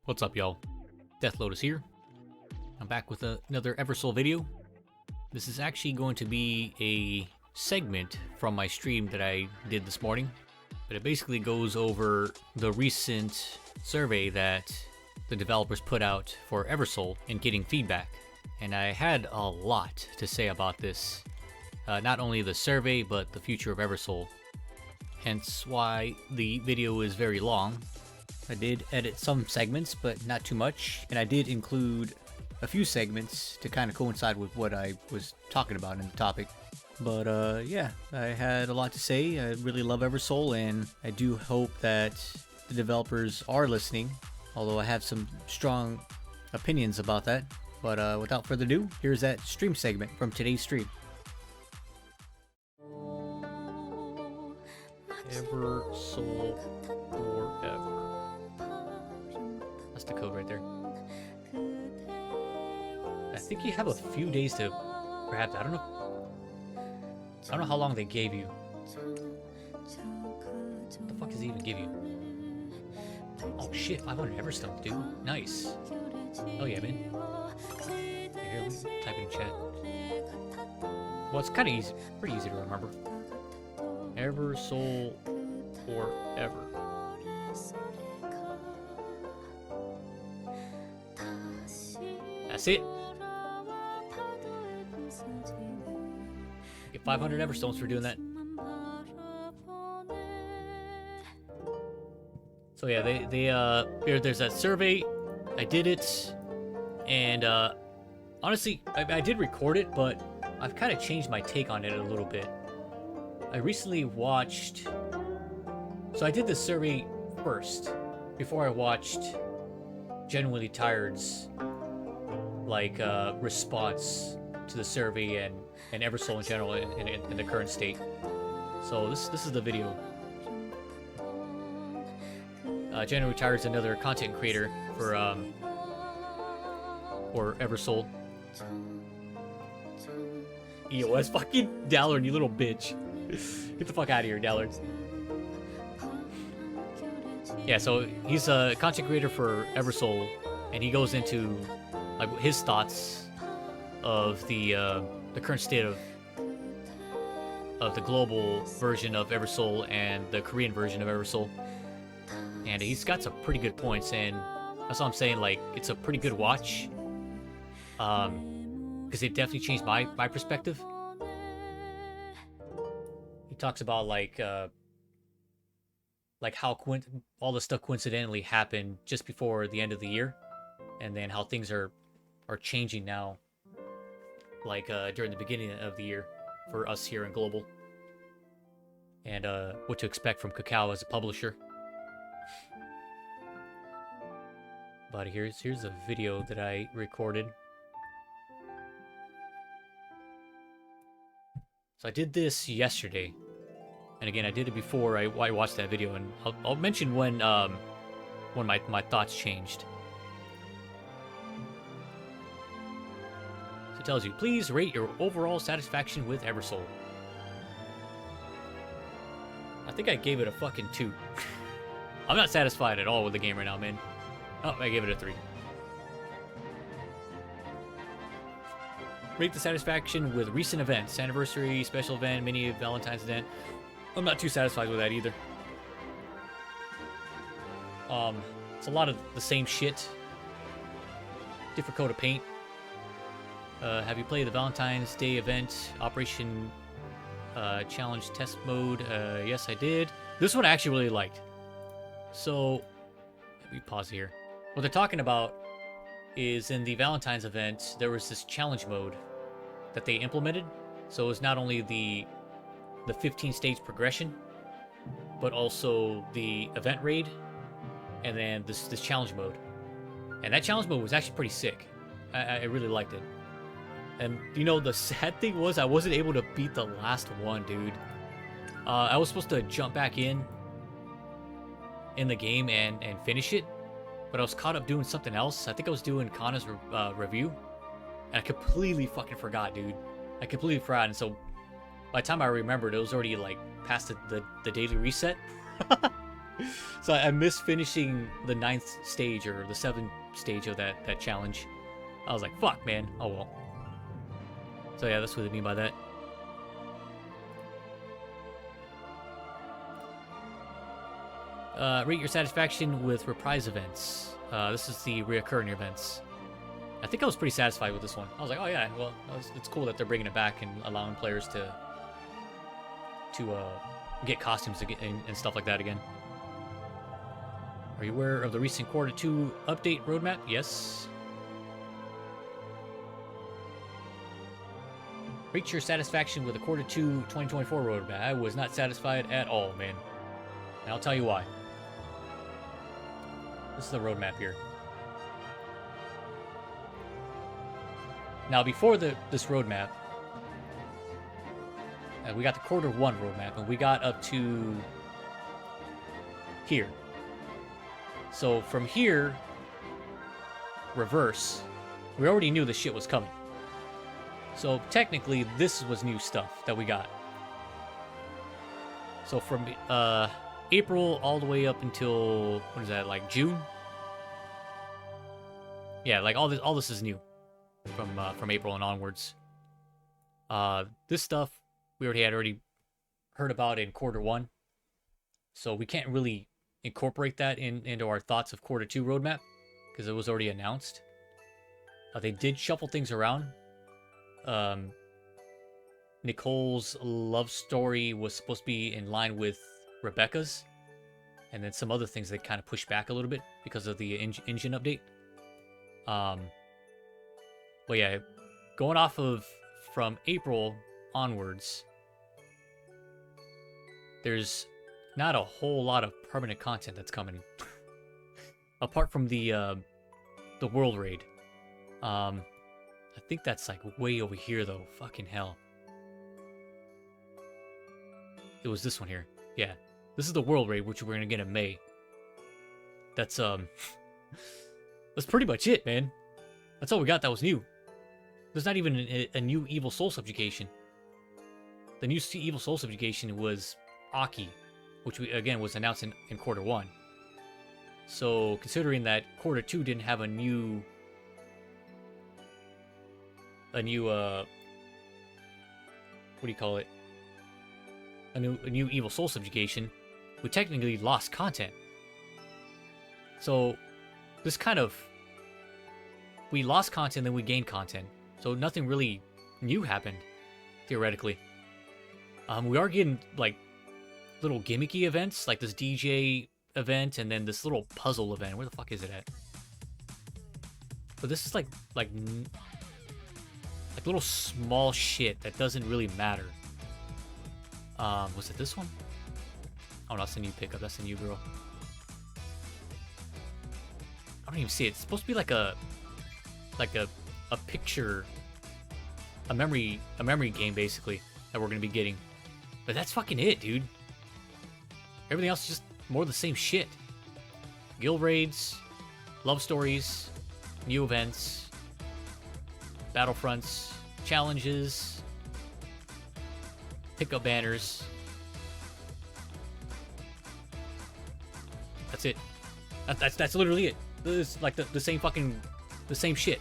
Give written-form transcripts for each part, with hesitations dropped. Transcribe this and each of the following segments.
What's up, y'all? Death Lotus here. I'm back with another Eversoul video. This is actually going to be a segment from my stream that I did this morning, but it basically goes over the recent survey that the developers put out for Eversoul and getting feedback. And I had a lot to say about this. Not only the survey, but the future of Eversoul. Hence why the video is very long. I did edit some segments, but not too much, and I did include a few segments to kind of coincide with what I was talking about in the topic. But yeah, I had a lot to say. I really love Eversoul, and I do hope that the developers are listening, although I have some strong opinions about that. But without further ado, here's that stream segment from today's stream. Eversoul forever. That's the code right there. I think you have a few days to perhaps, I don't know how long they gave you. What the fuck does it even give you? Oh shit, 500 Everstones, dude. Nice. Oh yeah, man. Here, let me type in chat. Well, it's kind of easy, pretty easy to remember. Eversoul forever. That's it. Get 500 Everstones for doing that. So yeah, there's that survey. I did it, and honestly, I did record it, but I've kind of changed my take on it a little bit. I recently watched. So I did this survey first before I watched Genuinely Tired's response to the survey and Eversoul in general in the current state. So this is the video. Genuinely Tired is another content creator for Eversoul. EOS fucking Dallard, you little bitch. Get the fuck out of here, Dallard. Yeah, so he's a content creator for Eversoul, and he goes into like his thoughts of the current state of the global version of Eversoul and the Korean version of Eversoul. And he's got some pretty good points, and that's what I'm saying, like, it's a pretty good watch. Because it definitely changed my perspective. He talks about like how all the stuff coincidentally happened just before the end of the year, and then how things are changing now, like during the beginning of the year for us here in global, and what to expect from Kakao as a publisher. But here's a video that I recorded. So I did this yesterday, and again I did it before I watched that video, and I'll mention when my thoughts changed. So it tells you, please rate your overall satisfaction with Eversoul. I think I gave it a fucking 2. I'm not satisfied at all with the game right now, man. Oh, I gave it a 3. Rate the satisfaction with recent events. Anniversary, special event, mini Valentine's event. I'm not too satisfied with that either. It's a lot of the same shit. Different coat of paint. Have you played the Valentine's Day event? Operation Challenge Test Mode? Yes, I did. This one I actually really liked. So, let me pause here. What they're talking about is in the Valentine's event, there was this challenge mode that they implemented. So it was not only the 15 stage progression, but also the event raid, and then this challenge mode. And that challenge mode was actually pretty sick. I really liked it. And you know, the sad thing was I wasn't able to beat the last one, dude. I was supposed to jump back in the game and finish it, but I was caught up doing something else. I think I was doing Kana's review, and I completely fucking forgot, dude. I completely forgot, and so by the time I remembered, it was already like past the daily reset. So I missed finishing the 9th stage or the 7th stage of that challenge. I was like, fuck, man. Oh well. So yeah, that's what I mean by that. Rate your satisfaction with reprise events. This is the reoccurring events. I think I was pretty satisfied with this one. I was like, oh yeah, well, it's cool that they're bringing it back and allowing players to get costumes and stuff like that again. Are you aware of the recent Quarter 2 update roadmap? Yes. Rate your satisfaction with the Quarter 2 2024 roadmap. I was not satisfied at all, man. And I'll tell you why. This is the roadmap here. Now, before this roadmap, we got the Quarter 1 roadmap, and we got up to here. So from here, reverse, we already knew this shit was coming. So technically, this was new stuff that we got. So from April all the way up until, what is that, like June? Yeah, like all this is new from April and onwards. This stuff we already heard about in Quarter 1, so we can't really incorporate that into our thoughts of Quarter 2 roadmap because it was already announced. They did shuffle things around. Nicole's love story was supposed to be in line with Rebecca's, and then some other things they kind of pushed back a little bit because of the engine update. But yeah, going off of from April onwards, there's not a whole lot of permanent content that's coming, apart from the world raid. I think that's like way over here though. Fucking hell. It was this one here. Yeah, this is the world raid, which we're gonna get in May. That's that's pretty much it, man. That's all we got that was new. There's not even a new Evil Soul subjugation. The new Evil Soul subjugation was Aki, which again was announced in Quarter 1. So considering that Quarter 2 didn't have a new what do you call it? A new Evil Soul subjugation, we technically lost content. So this kind of, we lost content, then we gained content. So nothing really new happened, theoretically. We are getting like little gimmicky events, like this DJ event, and then this little puzzle event. Where the fuck is it at? But this is like little small shit that doesn't really matter. Was it this one? Oh, no, that's the new pickup. That's the new girl. I don't even see it. It's supposed to be like a picture, a memory game basically that we're gonna be getting. But that's fucking it, dude. Everything else is just more of the same shit. Guild raids, love stories, new events, battlefronts, challenges, pickup banners. That's it. That's literally it. It's like the same fucking, the same shit.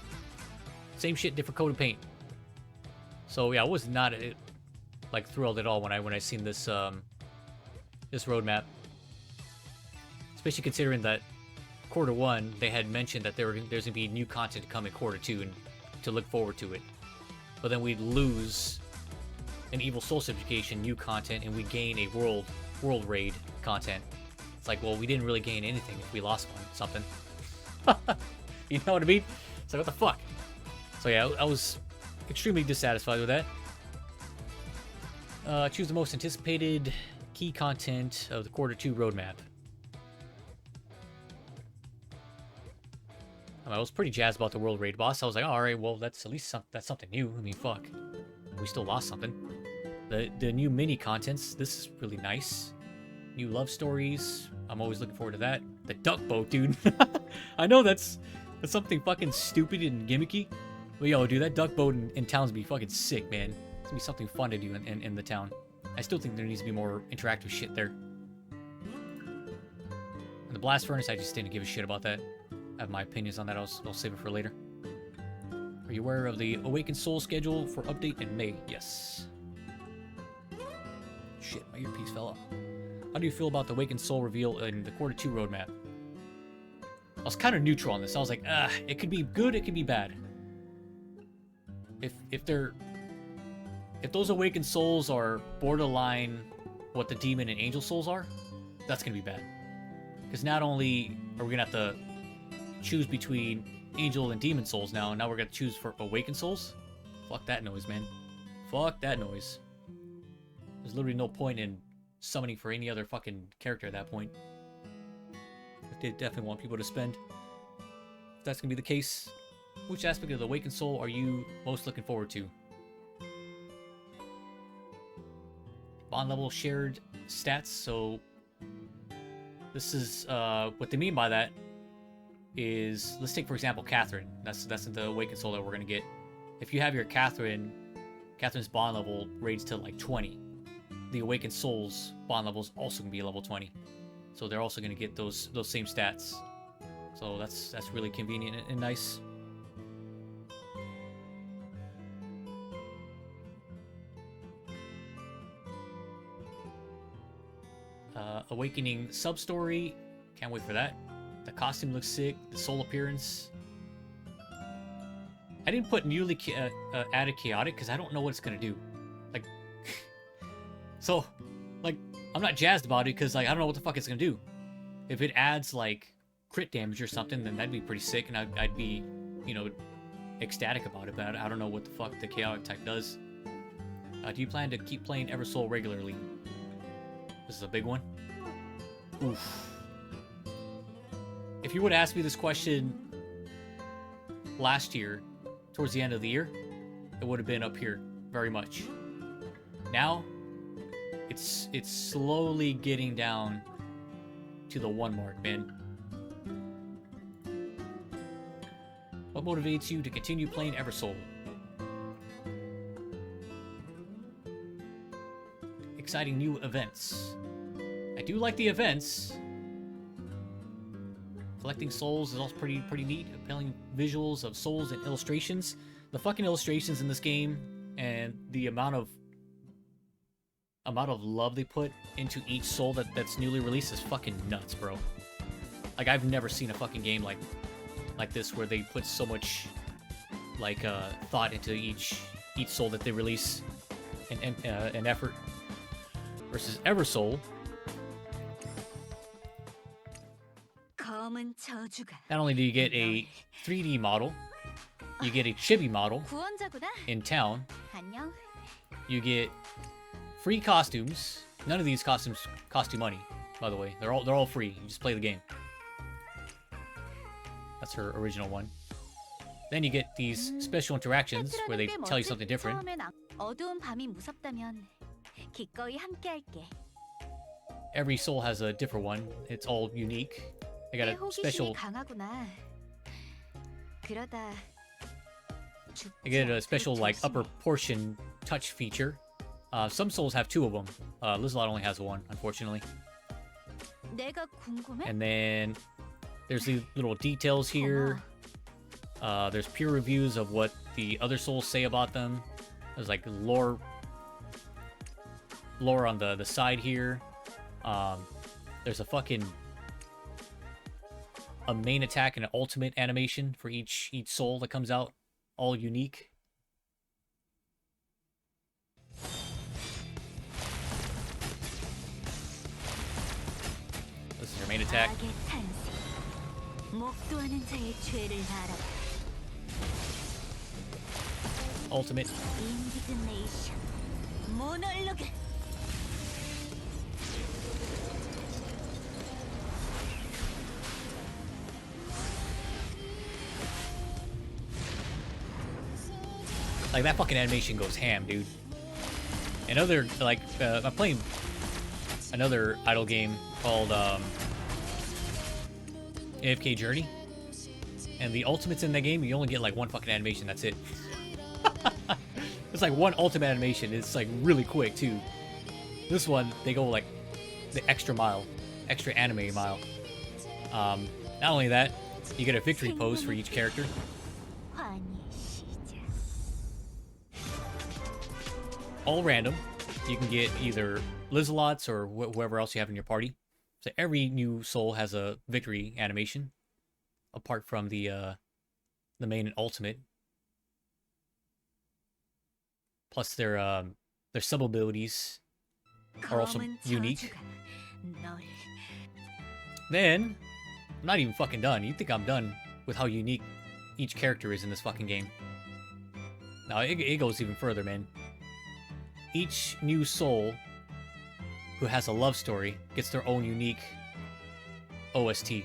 Same shit, different coat of paint. So yeah, I was not like thrilled at all when I seen this this roadmap. Especially considering that Quarter 1 they had mentioned that there's gonna be new content to come in Quarter 2 and to look forward to it. But then we'd lose an Evil Soul subjugation new content and we gain a world raid content. It's like, well, we didn't really gain anything if we lost something. You know what I mean? It's like, what the fuck? So yeah, I was extremely dissatisfied with that. Choose the most anticipated key content of the Quarter 2 roadmap. I was pretty jazzed about the world raid boss. I was like, oh, all right, well, that's at least that's something new. I mean, fuck, we still lost something. The new mini contents. This is really nice. New love stories. I'm always looking forward to that. The duck boat, dude. I know that's something fucking stupid and gimmicky. But yo, dude, that duck boat in town's be fucking sick, man. It's gonna be something fun to do in the town. I still think there needs to be more interactive shit there. blast furnace, I just didn't give a shit about that. I have my opinions on that. I'll save it for later. Are you aware of the Awakened Soul schedule for update in May? Yes. Shit, my earpiece fell off. How do you feel about the Awakened Soul reveal in the Quarter 2 roadmap? I was kind of neutral on this. I was like, it could be good, it could be bad. If those Awakened Souls are borderline what the Demon and Angel Souls are, that's gonna be bad. Because not only are we gonna have to choose between Angel and Demon Souls now we're gonna choose for Awakened Souls? Fuck that noise, man. Fuck that noise. There's literally no point in summoning for any other fucking character at that point. But they definitely want people to spend. If that's gonna be the case, which aspect of the Awakened Soul are you most looking forward to? Bond level shared stats, so this is what they mean by that is, let's take for example Catherine. That's the Awakened Soul that we're gonna get. If you have your Catherine's bond level raised to like 20, the Awakened Soul's bond level is also gonna be level 20. So they're also gonna get those same stats. So that's really convenient and nice. Awakening sub-story, can't wait for that. The costume looks sick, the soul appearance. I didn't put newly added chaotic because I don't know what it's gonna do. Like, so, like, I'm not jazzed about it because, like, I don't know what the fuck it's gonna do. If it adds, like, crit damage or something, then that'd be pretty sick, and I'd be, you know, ecstatic about it, but I don't know what the fuck the chaotic type does. Do you plan to keep playing Eversoul regularly? This is a big one. Oof. If you would ask me this question last year, towards the end of the year, it would have been up here very much. Now, it's slowly getting down to the 1 mark, man. What motivates you to continue playing Eversoul? Exciting new events. I do like the events. Collecting souls is also pretty neat. Appealing visuals of souls and illustrations. The fucking illustrations in this game and the amount of love they put into each soul that's newly released is fucking nuts, bro. Like, I've never seen a fucking game like this where they put so much like thought into each soul that they release and effort. Versus Eversoul. Not only do you get a 3D model, you get a chibi model in town. You get free costumes. None of these costumes cost you money, by the way. They're all free. You just play the game. That's her original one. Then you get these special interactions where they tell you something different. Every soul has a different one. It's all unique. They got a special. They get a special like upper portion touch feature. Some souls have 2 of them. Lizalot only has 1, unfortunately. And then there's these little details here. There's peer reviews of what the other souls say about them. There's like lore on the side here. There's a main attack and an ultimate animation for each soul that comes out, all unique. This is your main attack. Ultimate. Like, that fucking animation goes ham, dude. Another, like, I'm playing another idle game called AFK Journey. And the ultimates in that game, you only get, like, 1 fucking animation, that's it. It's like 1 ultimate animation, it's, like, really quick, too. This one, they go, like, the extra mile. Extra anime mile. Not only that, you get a victory pose for each character. All random. You can get either Lizelots or whoever else you have in your party. So every new soul has a victory animation, apart from the main and ultimate. Plus their sub abilities are also unique. Then, I'm not even fucking done. You think I'm done with how unique each character is in this fucking game. No, it goes even further, man. Each new soul who has a love story gets their own unique OST.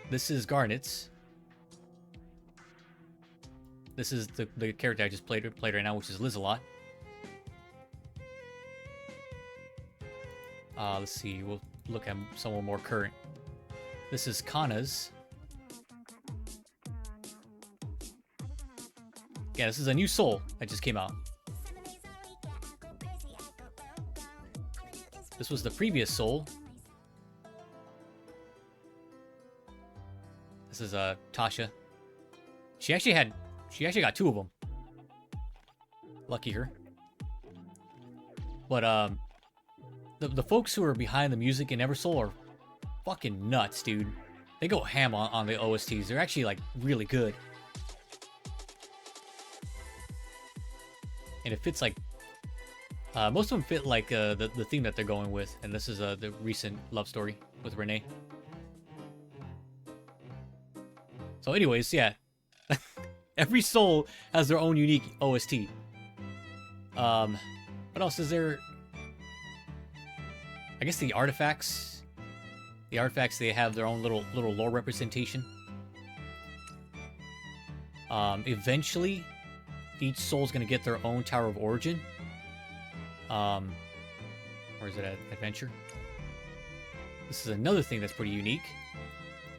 This is Garnet's. This is the character I just played right now, which is Lizelot. Let's see, we'll look at someone more current. This is Kana's. Yeah, this is a new soul that just came out. This was the previous soul. This is Tasha. She actually got 2 of them. Lucky her. But the folks who are behind the music in Eversoul are fucking nuts, dude. They go ham on the OSTs. They're actually like really good. And it fits like most of them fit like the theme that they're going with, and this is the recent love story with Renee. So anyways, yeah. Every soul has their own unique OST. What else is there? I guess the artifacts. The artifacts, they have their own little lore representation. Eventually, each soul's gonna get their own Tower of Origin. Or is it Adventure? This is another thing that's pretty unique.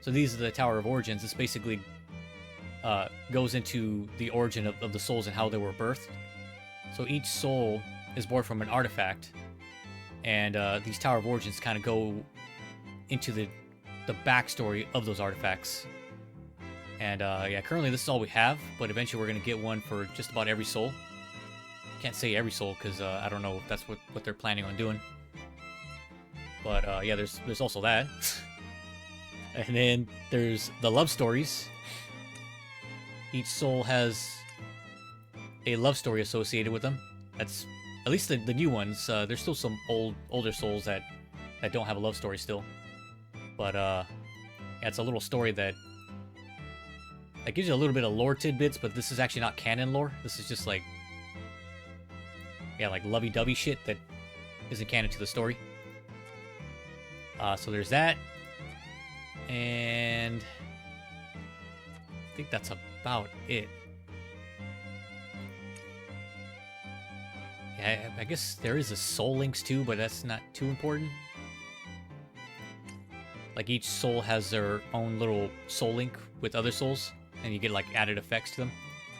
So these are the Tower of Origins. This basically goes into the origin of the souls and how they were birthed. So each soul is born from an artifact, and these Tower of Origins kind of go into the backstory of those artifacts. And yeah, currently this is all we have, but eventually we're gonna get one for just about every soul. Can't say every soul because I don't know if that's what they're planning on doing. But yeah, there's also that. And then there's the love stories. Each soul has a love story associated with them. That's at least the new ones. There's still some older souls that don't have a love story still. But yeah, it's a little story that gives you a little bit of lore tidbits, but this is actually not canon lore. This is just like, yeah, like lovey-dovey shit that isn't canon to the story. So there's that. And I think that's about it. Yeah, I guess there is a Soul Links too, but that's not too important. Like each soul has their own little Soul Link with other souls, and you get like added effects to them.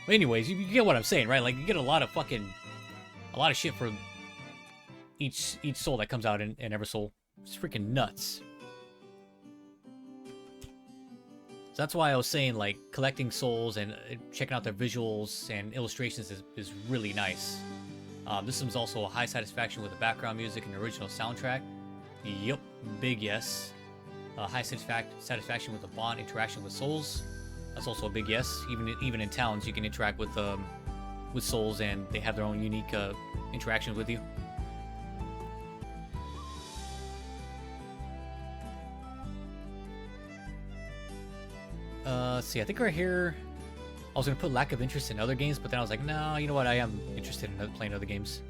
But anyways, you get what I'm saying, right? Like you get a lot of shit for each soul that comes out in Eversoul. It's freaking nuts. So that's why I was saying, like, collecting souls and checking out their visuals and illustrations is really nice. This one's also a high satisfaction with the background music and the original soundtrack. Yep, big yes. High satisfaction with the bond interaction with souls. That's also a big yes. Even in towns, you can interact with souls, and they have their own unique interactions with you. Let's see, I think right here, I was going to put lack of interest in other games, but then I was like, no, you know what, I am interested in playing other games.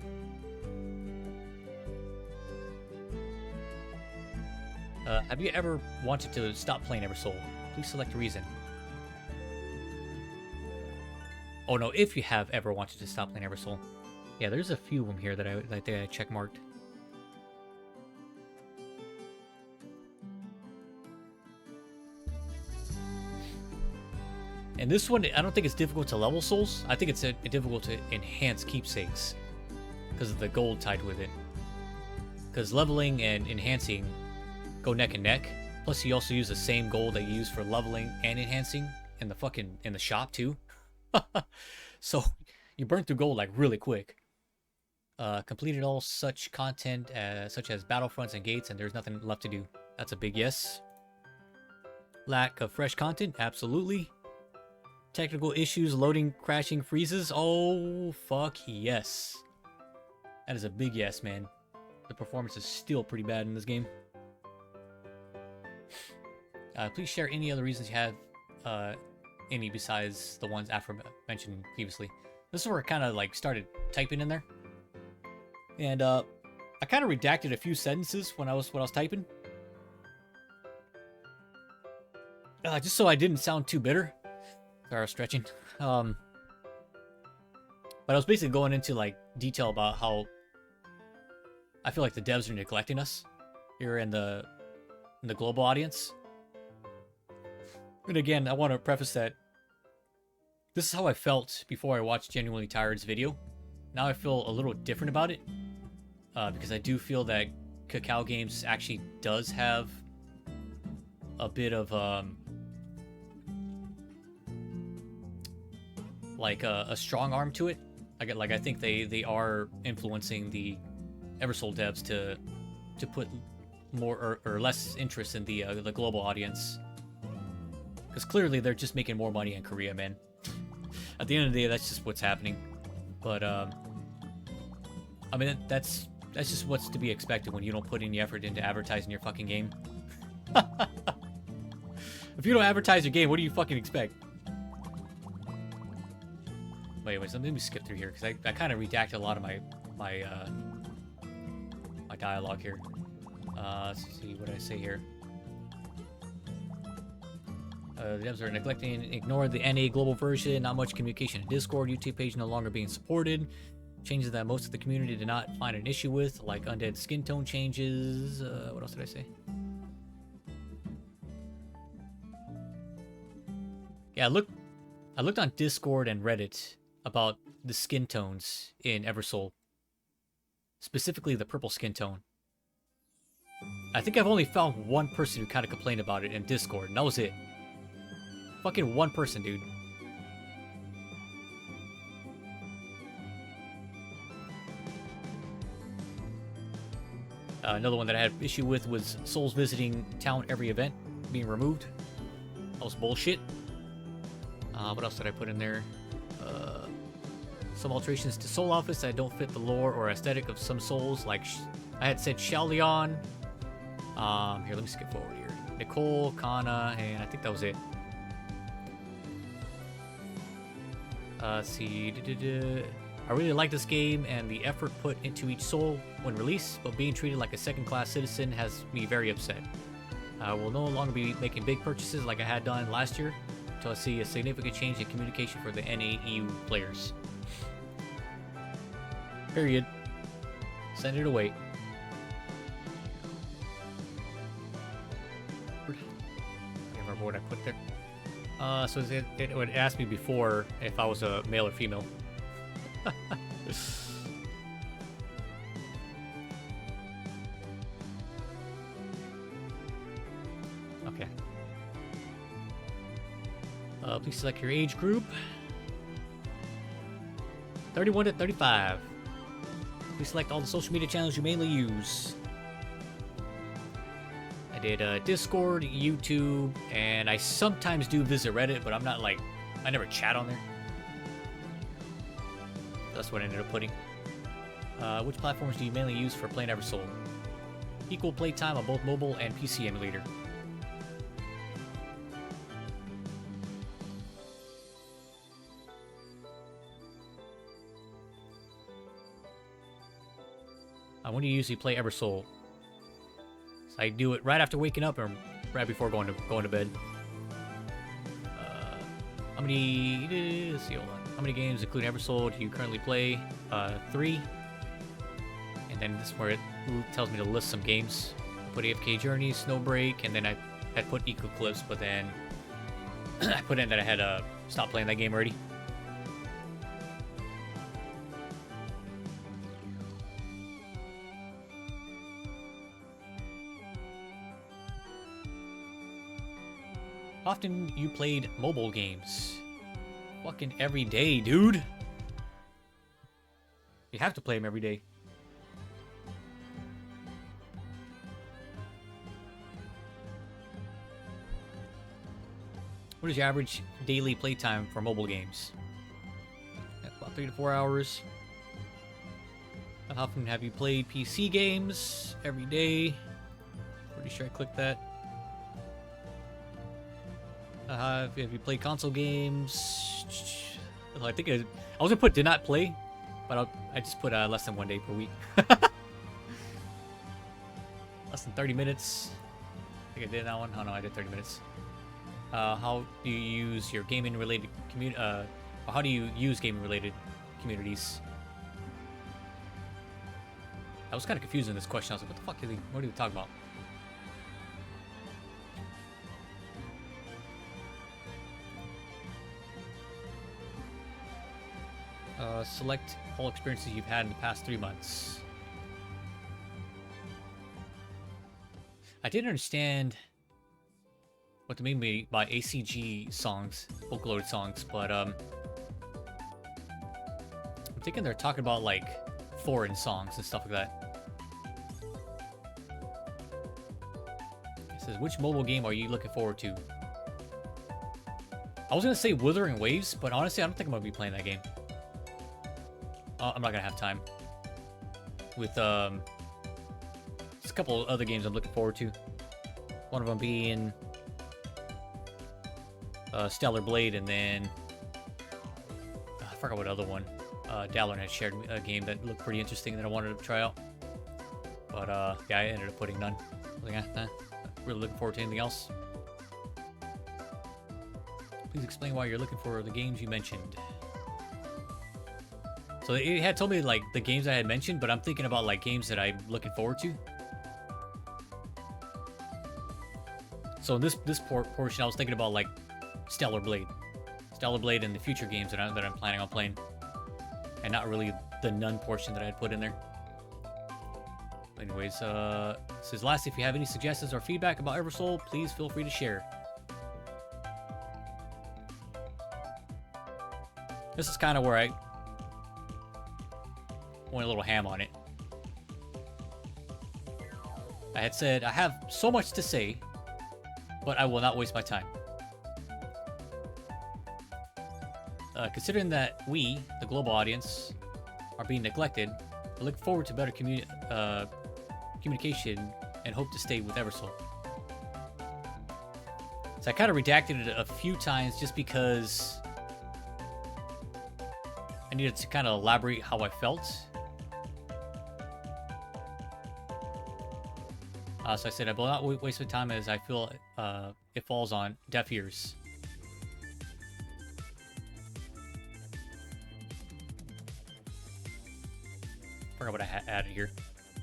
Have you ever wanted to stop playing Eversoul? Please select a reason. Oh no, if you have ever wanted to stop playing Eversoul. Yeah, there's a few of them here that I checkmarked. And this one, I don't think it's difficult to level souls. I think it's difficult to enhance keepsakes because of the gold tied with it. Because leveling and enhancing go neck and neck. Plus, you also use the same gold that you use for leveling and enhancing in the shop too. So you burn through gold like really quick. Completed all such content such as battlefronts and gates, and there's nothing left to do. That's a big yes. Lack of fresh content, absolutely. Technical issues, loading, crashing, freezes. Oh, fuck yes. That is a big yes, man. The performance is still pretty bad in this game. Please share any other reasons you have, any besides the ones aforementioned previously. This is where I kind of like started typing in there, and I kind of redacted a few sentences when I was typing, just so I didn't sound too bitter. Sorry, I was stretching. But I was basically going into like detail about how I feel like the devs are neglecting us here in the global audience. And again, I want to preface that this is how I felt before I watched Genuinely Tired's video. Now I feel a little different about it, because I do feel that Cacao Games actually does have a bit of like a strong arm to it. I think they are influencing the Eversoul devs to put more or less interest in the global audience. Because clearly they're just making more money in Korea, man. At the end of the day, that's just what's happening. But I mean, that's just what's to be expected when you don't put any effort into advertising your fucking game. If you don't advertise your game, what do you fucking expect? But anyways, let me skip through here because I kind of redacted a lot of my dialogue here. Let's see what I say here. The devs are neglecting and ignore the NA global version. Not much communication in Discord. YouTube page no longer being supported. Changes that most of the community did not find an issue with, like undead skin tone changes. What else did I say? Yeah, I looked on Discord and Reddit about the skin tones in Eversoul. Specifically the purple skin tone. I think I've only found one person who kind of complained about it in Discord, and that was it. Fucking one person, dude. Another one that I had issue with was souls visiting town every event being removed. That was bullshit. What else did I put in there? Some alterations to Soul Office that don't fit the lore or aesthetic of some souls, like I had said Xiaolian. Here, let me skip forward here. Nicole, Kana, and I think that was it. Let's see. I really like this game and the effort put into each soul when released, but being treated like a second-class citizen has me very upset. I will no longer be making big purchases like I had done last year until I see a significant change in communication for the NA EU players. Period. Send it away. I can't remember what I put there. So it would ask me before if I was a male or female. Okay. Please select your age group. 31 to 35. Please select all the social media channels you mainly use. I did Discord, YouTube, and I sometimes do visit Reddit, but I'm not like, I never chat on there. That's what I ended up putting. Which platforms do you mainly use for playing Eversoul? Equal playtime on both mobile and PC emulator. When do you usually play Eversoul? So I do it right after waking up or right before going to bed. How many? Let's see, hold on. How many games, including Eversoul, do you currently play? 3. And then this is where it tells me to list some games. I put AFK Journey, Snowbreak, and then I had put Eclipse, but then I put in that I had stopped playing that game already. often you played mobile games? Fucking every day, dude. You have to play them every day. What is your average daily playtime for mobile games? About 3 to 4 hours. How often have you played PC games? Every day. Pretty sure I clicked that. Have you played console games? I think I was gonna put did not play, but I just put less than 1 day per week. Less than 30 minutes. I think I did that one. Oh no, I did 30 minutes. How do you use your gaming-related community? How do you use gaming-related communities? I was kind of confused in this question. I was like, what the fuck what are they talking about? Select all experiences you've had in the past 3 months. I didn't understand what they mean by ACG songs, vocaloid songs, but I'm thinking they're talking about like foreign songs and stuff like that. It says, which mobile game are you looking forward to? I was gonna say Wuthering Waves, but honestly, I don't think I'm gonna be playing that game. I'm not gonna have time. With just a couple other games I'm looking forward to. One of them being Stellar Blade, and then I forgot what other one. Dallin had shared a game that looked pretty interesting that I wanted to try out. But yeah, I ended up putting none. I was like, not really looking forward to anything else. Please explain why you're looking for the games you mentioned. So it had told me like the games I had mentioned, but I'm thinking about like games that I'm looking forward to. So in this portion, I was thinking about like Stellar Blade and the future games that I'm planning on playing, and not really the none portion that I had put in there. Anyways, says last, if you have any suggestions or feedback about Eversoul, please feel free to share. This is kind of where I went a little ham on it. I had said, I have so much to say, but I will not waste my time. Considering that we, the global audience, are being neglected, I look forward to better communication and hope to stay with Eversoul. So I kind of redacted it a few times just because I needed to kind of elaborate how I felt. So I said, I will not waste my time as I feel it falls on deaf ears. Forgot what I added here.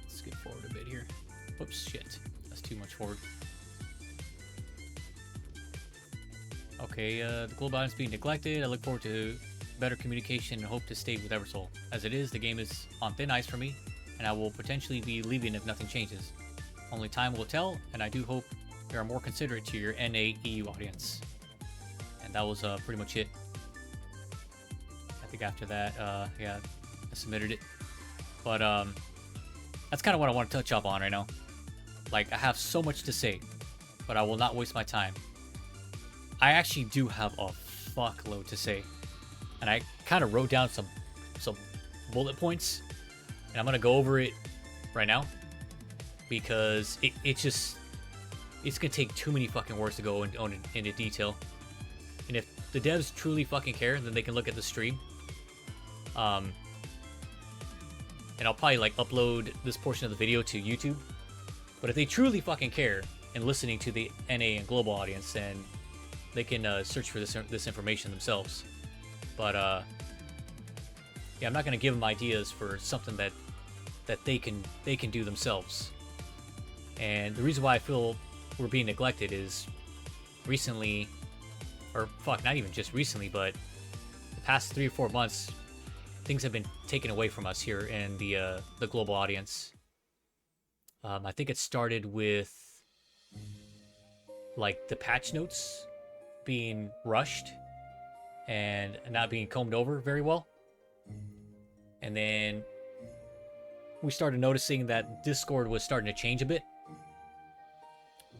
Let's skip forward a bit here. Whoops, shit. That's too much forward. Okay, the global audience being neglected. I look forward to better communication and hope to stay with Eversoul. As it is, the game is on thin ice for me, and I will potentially be leaving if nothing changes. Only time will tell, and I do hope you are more considerate to your NA EU audience. And that was pretty much it. I think after that, yeah, I submitted it. But that's kind of what I want to touch up on right now. Like, I have so much to say, but I will not waste my time. I actually do have a fuckload to say, and I kind of wrote down some bullet points, and I'm gonna go over it right now. Because it's gonna take too many fucking words to go into detail. And if the devs truly fucking care, then they can look at the stream. And I'll probably like upload this portion of the video to YouTube. But if they truly fucking care and listening to the NA and global audience, then they can search for this information themselves. But yeah, I'm not gonna give them ideas for something that they can do themselves. And the reason why I feel we're being neglected is recently, or fuck, not even just recently, but the past 3 or 4 months, things have been taken away from us here in the global audience. I think it started with like the patch notes being rushed and not being combed over very well. And then we started noticing that Discord was starting to change a bit.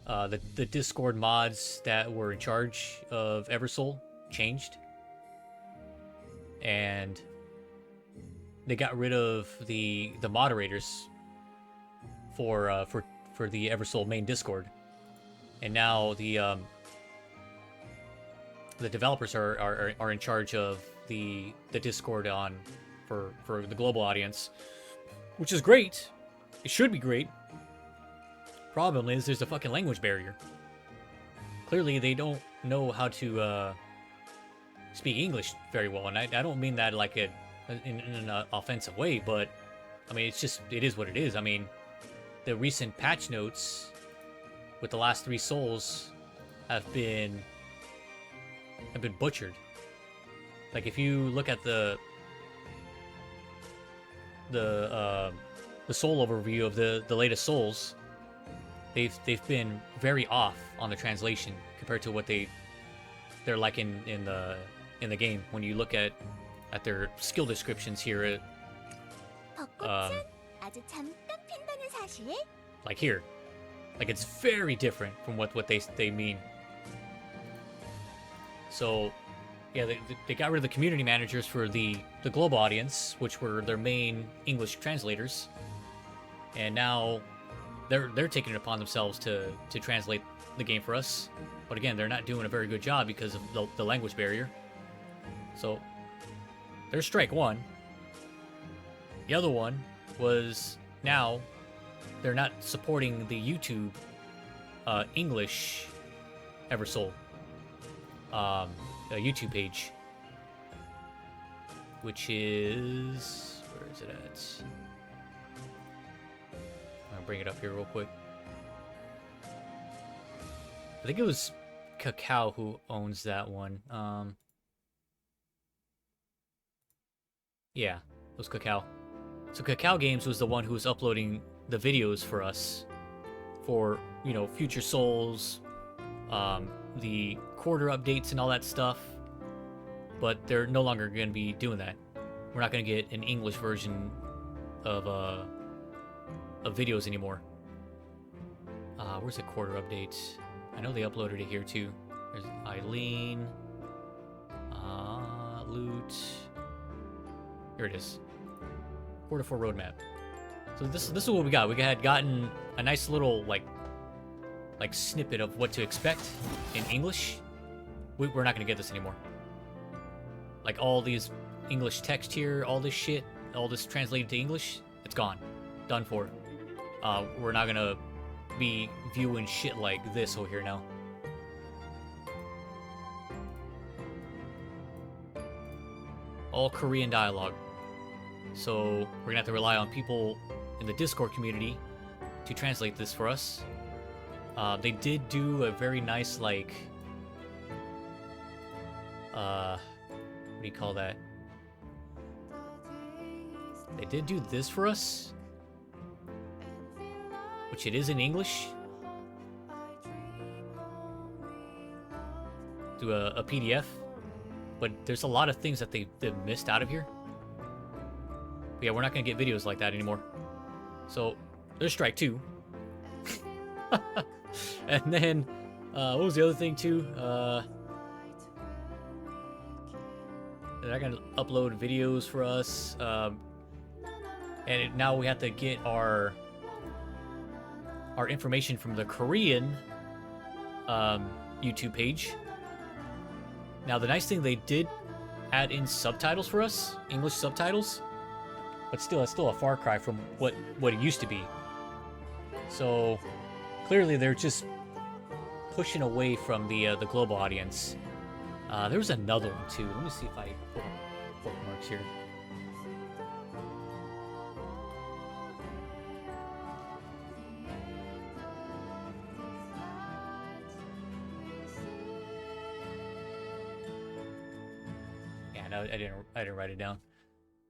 The Discord mods that were in charge of Eversoul changed. And they got rid of the moderators for the Eversoul main Discord. And now the developers are in charge of the Discord for the global audience, which is great. It should be great. Problem is, there's a fucking language barrier. Clearly, they don't know how to speak English very well, and I don't mean that like in an offensive way, but I mean it is what it is. I mean, the recent patch notes with the last 3 souls have been butchered. Like if you look at the soul overview of the latest souls, they've been very off on the translation compared to what they're like in the game. When you look at their skill descriptions here, like here, like it's very different from what they mean. So yeah, they got rid of the community managers for the global audience, which were their main English translators, and now they're taking it upon themselves to translate the game for us. But again, they're not doing a very good job because of the language barrier. So there's strike one. The other one was now they're not supporting the YouTube English Eversoul YouTube page, which is, where is it at? I'll bring it up here real quick. I think it was Cacao who owns that one. Yeah, it was Cacao. So Cacao Games was the one who was uploading the videos for us for, you know, future souls, the quarter updates and all that stuff. But they're no longer going to be doing that. We're not going to get an English version of videos anymore. Where's the quarter update? I know they uploaded it here too. There's Eileen, loot. Here it is. Quarter 4 roadmap. So this is what we got. We had gotten a nice little like snippet of what to expect in English. We're not gonna get this anymore. Like all these English text here, all this shit, all this translated to English, it's gone. Done for. We're not gonna be viewing shit like this over here now. All Korean dialogue. So we're gonna have to rely on people in the Discord community to translate this for us. They did do a very nice, like, what do you call that? They did do this for us, which it is in English. Do a PDF, but there's a lot of things that they've missed out of here. But yeah, we're not gonna get videos like that anymore. So there's strike 2. And then what was the other thing too? They're not gonna upload videos for us, and now we have to get our information from the Korean YouTube page. Now the nice thing, they did add in subtitles for us, English subtitles, but still, it's still a far cry from what it used to be. So clearly they're just pushing away from the global audience. There was another one too. Let me see if I put bookmarks here. Yeah, no, I didn't write it down.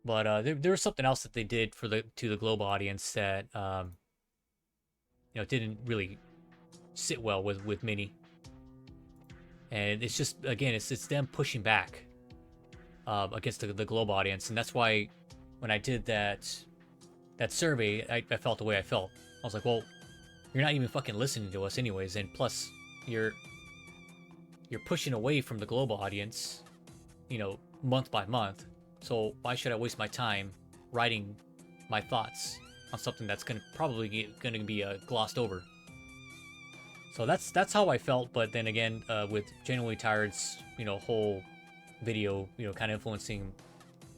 But there was something else that they did to the global audience that didn't really sit well with Minnie. And it's just, again, it's them pushing back against the global audience. And that's why when I did that survey, I felt the way I felt. I was like, well, you're not even fucking listening to us anyways, and plus you're pushing away from the global audience, you know, month by month. So why should I waste my time writing my thoughts on something that's probably be glossed over? So that's how I felt. But then again, with Genuinely Tired's, you know, whole video, you know, kind of influencing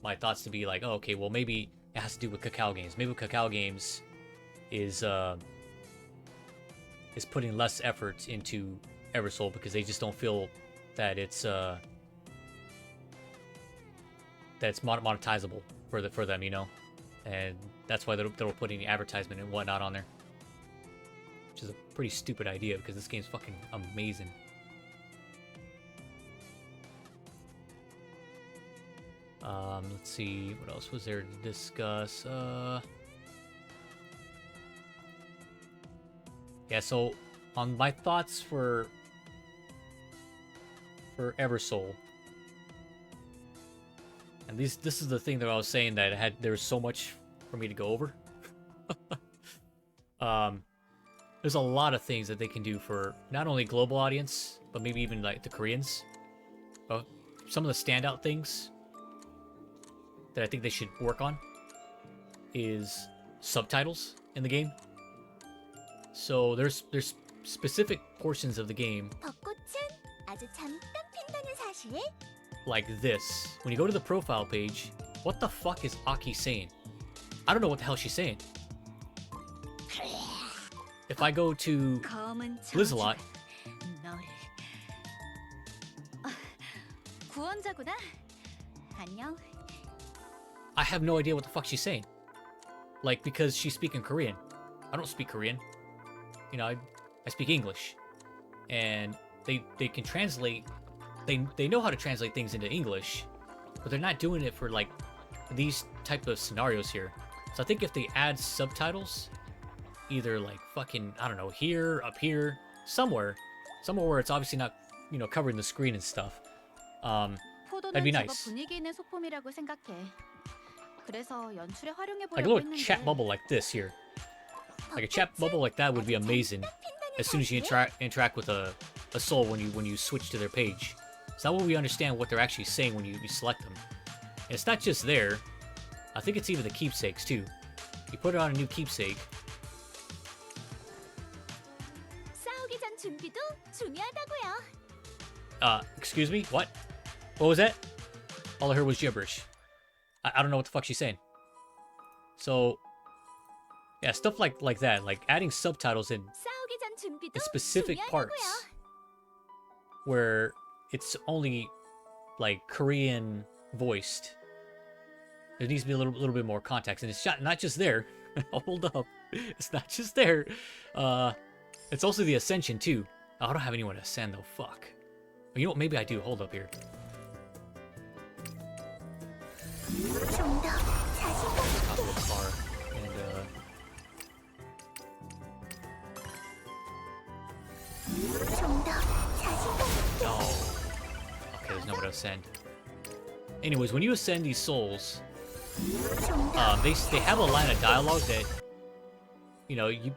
my thoughts to be like, oh, okay, well, maybe it has to do with Cacao Games. Maybe Cacao Games is putting less effort into Eversoul because they just don't feel that it's monetizable for them, you know, and that's why they're putting the advertisement and whatnot on there, which is a pretty stupid idea because this game's fucking amazing. Let's see, what else was there to discuss? Yeah, so on my thoughts for Eversoul, and this is the thing that I was saying, that there's so much for me to go over. There's a lot of things that they can do for not only global audience, but maybe even like the Koreans. But some of the standout things that I think they should work on is subtitles in the game. So there's specific portions of the game like this. When you go to the profile page, what the fuck is Aki saying? I don't know what the hell she's saying. If I go to Lizalot, I have no idea what the fuck she's saying. Like, because she's speaking Korean. I don't speak Korean. You know, I speak English. And they can translate, they know how to translate things into English, but they're not doing it for like these type of scenarios here. So I think if they add subtitles, either like fucking, I don't know, here, up here, somewhere where it's obviously not, you know, covering the screen and stuff, that'd be nice. Like a little chat bubble like this here. Like a chat bubble like that would be amazing as soon as you interact with a soul when you switch to their page. So that way we understand what they're actually saying when you select them. And it's not just there. I think it's even the keepsakes too. You put it on a new keepsake. Excuse me? What? What was that? All I heard was gibberish. I don't know what the fuck she's saying. So, yeah, stuff like that. Like adding subtitles in specific parts where it's only like Korean voiced. There needs to be a little bit more context, and it's not just there. Hold up, it's not just there. It's also the Ascension too. Oh, I don't have anyone to ascend though. Fuck. You know what? Maybe I do. Hold up here. Top of the car and oh. Okay, there's nowhere to ascend. Anyways, when you ascend these souls, they have a line of dialogue that, you know, you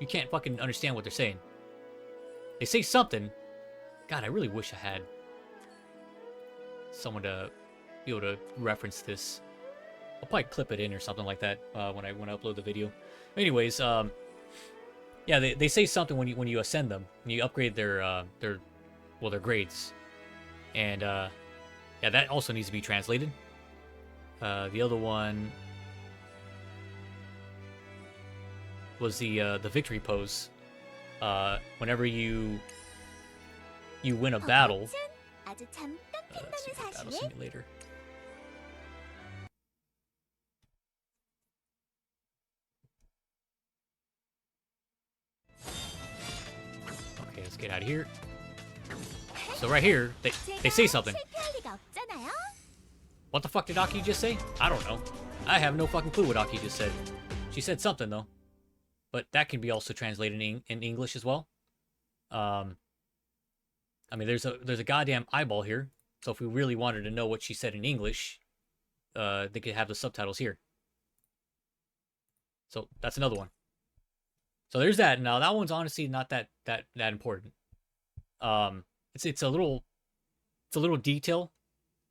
can't fucking understand what they're saying. They say something. God, I really wish I had someone to be able to reference this. I'll probably clip it in or something like that when I upload the video. Anyways, yeah, they say something when you ascend them, and you upgrade their grades, and yeah, that also needs to be translated. The other one was the victory pose. Whenever you win a battle. Let's see, battle simulator. Okay, let's get out of here. So right here, they say something. What the fuck did Aki just say? I don't know. I have no fucking clue what Aki just said. She said something though, but that can be also translated in English as well. I mean, there's a goddamn eyeball here. So if we really wanted to know what she said in English, they could have the subtitles here. So that's another one. So there's that. Now that one's honestly not that important. It's a little detail,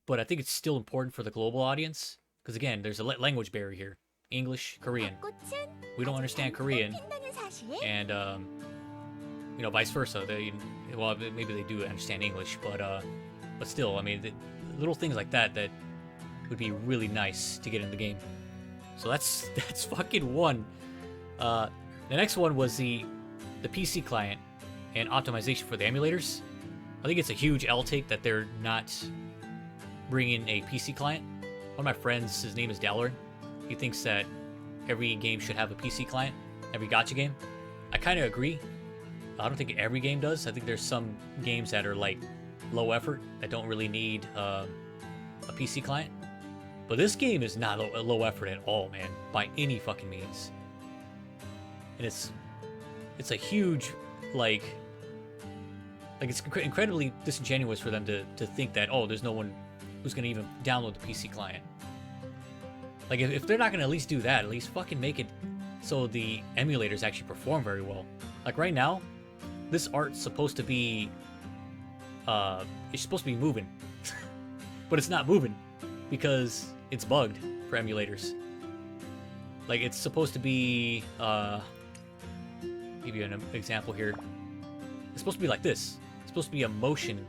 but I think it's still important for the global audience because again, there's a language barrier here. English, Korean. We don't understand Korean, and you know, vice versa. Well, maybe they do understand English, but still, I mean, little things like that would be really nice to get in the game. So that's fucking one. The next one was the PC client and optimization for the emulators. I think it's a huge L take that they're not bringing a PC client. One of my friends, his name is Dowler. He thinks that every game should have a PC client, every gacha game. I kind of agree. I don't think every game does. I think there's some games that are like low effort that don't really need a PC client. But this game is not low effort at all, man, by any fucking means. And it's a huge like it's incredibly disingenuous for them to think that, oh, there's no one who's gonna even download the PC client. Like if they're not gonna at least do that, at least fucking make it so the emulators actually perform very well. Like right now, this art's supposed to be it's supposed to be moving. But it's not moving because it's bugged for emulators. Like it's supposed to be give you an example here. It's supposed to be like this. It's supposed to be a motion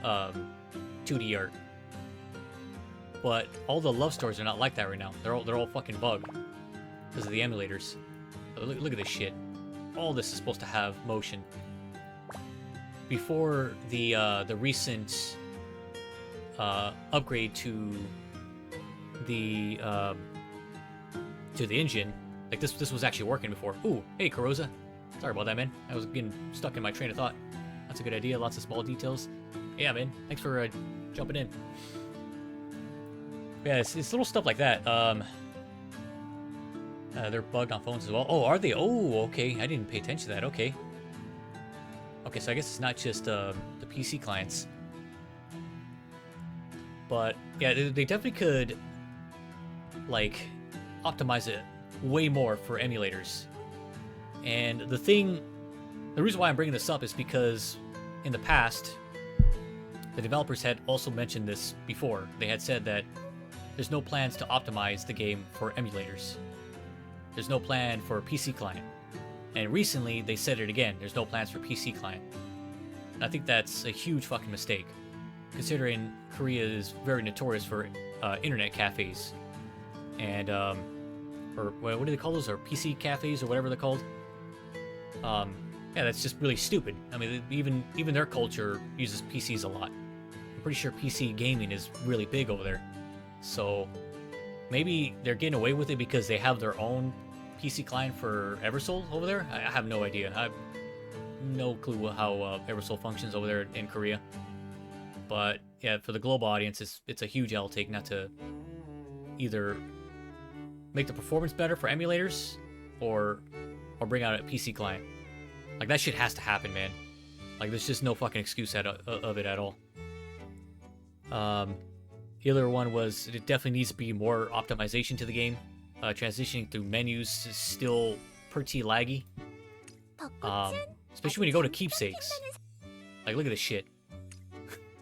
2D art. But all the love stories are not like that right now. They're all fucking bugged because of the emulators. Look at this shit. All this is supposed to have motion. Before the recent upgrade to the engine, like this was actually working before. Ooh, hey Karoza. Sorry about that, man. I was getting stuck in my train of thought. That's a good idea. Lots of small details. Yeah, man. Thanks for jumping in. Yeah, it's little stuff like that. They're bugged on phones as well. Oh, are they? Oh, okay. I didn't pay attention to that. Okay. Okay, so I guess it's not just the PC clients. But, yeah, they definitely could, like, optimize it way more for emulators. And the reason why I'm bringing this up is because in the past, the developers had also mentioned this before. They had said that there's no plans to optimize the game for emulators. There's no plan for a PC client. And recently, they said it again. There's no plans for PC client. And I think that's a huge fucking mistake, considering Korea is very notorious for internet cafes. And, or what do they call those? Or PC cafes or whatever they're called. Yeah, that's just really stupid. I mean, even their culture uses PCs a lot. I'm pretty sure PC gaming is really big over there. So maybe they're getting away with it because they have their own PC client for Eversoul over there. I have no idea. I have no clue how Eversoul functions over there in Korea. But yeah, for the global audience, it's a huge L take not to either make the performance better for emulators or bring out a PC client. Like, that shit has to happen, man. Like, there's just no fucking excuse of it at all. The other one was it definitely needs to be more optimization to the game. Transitioning through menus is still pretty laggy. Especially when you go to keepsakes. Like, look at this shit.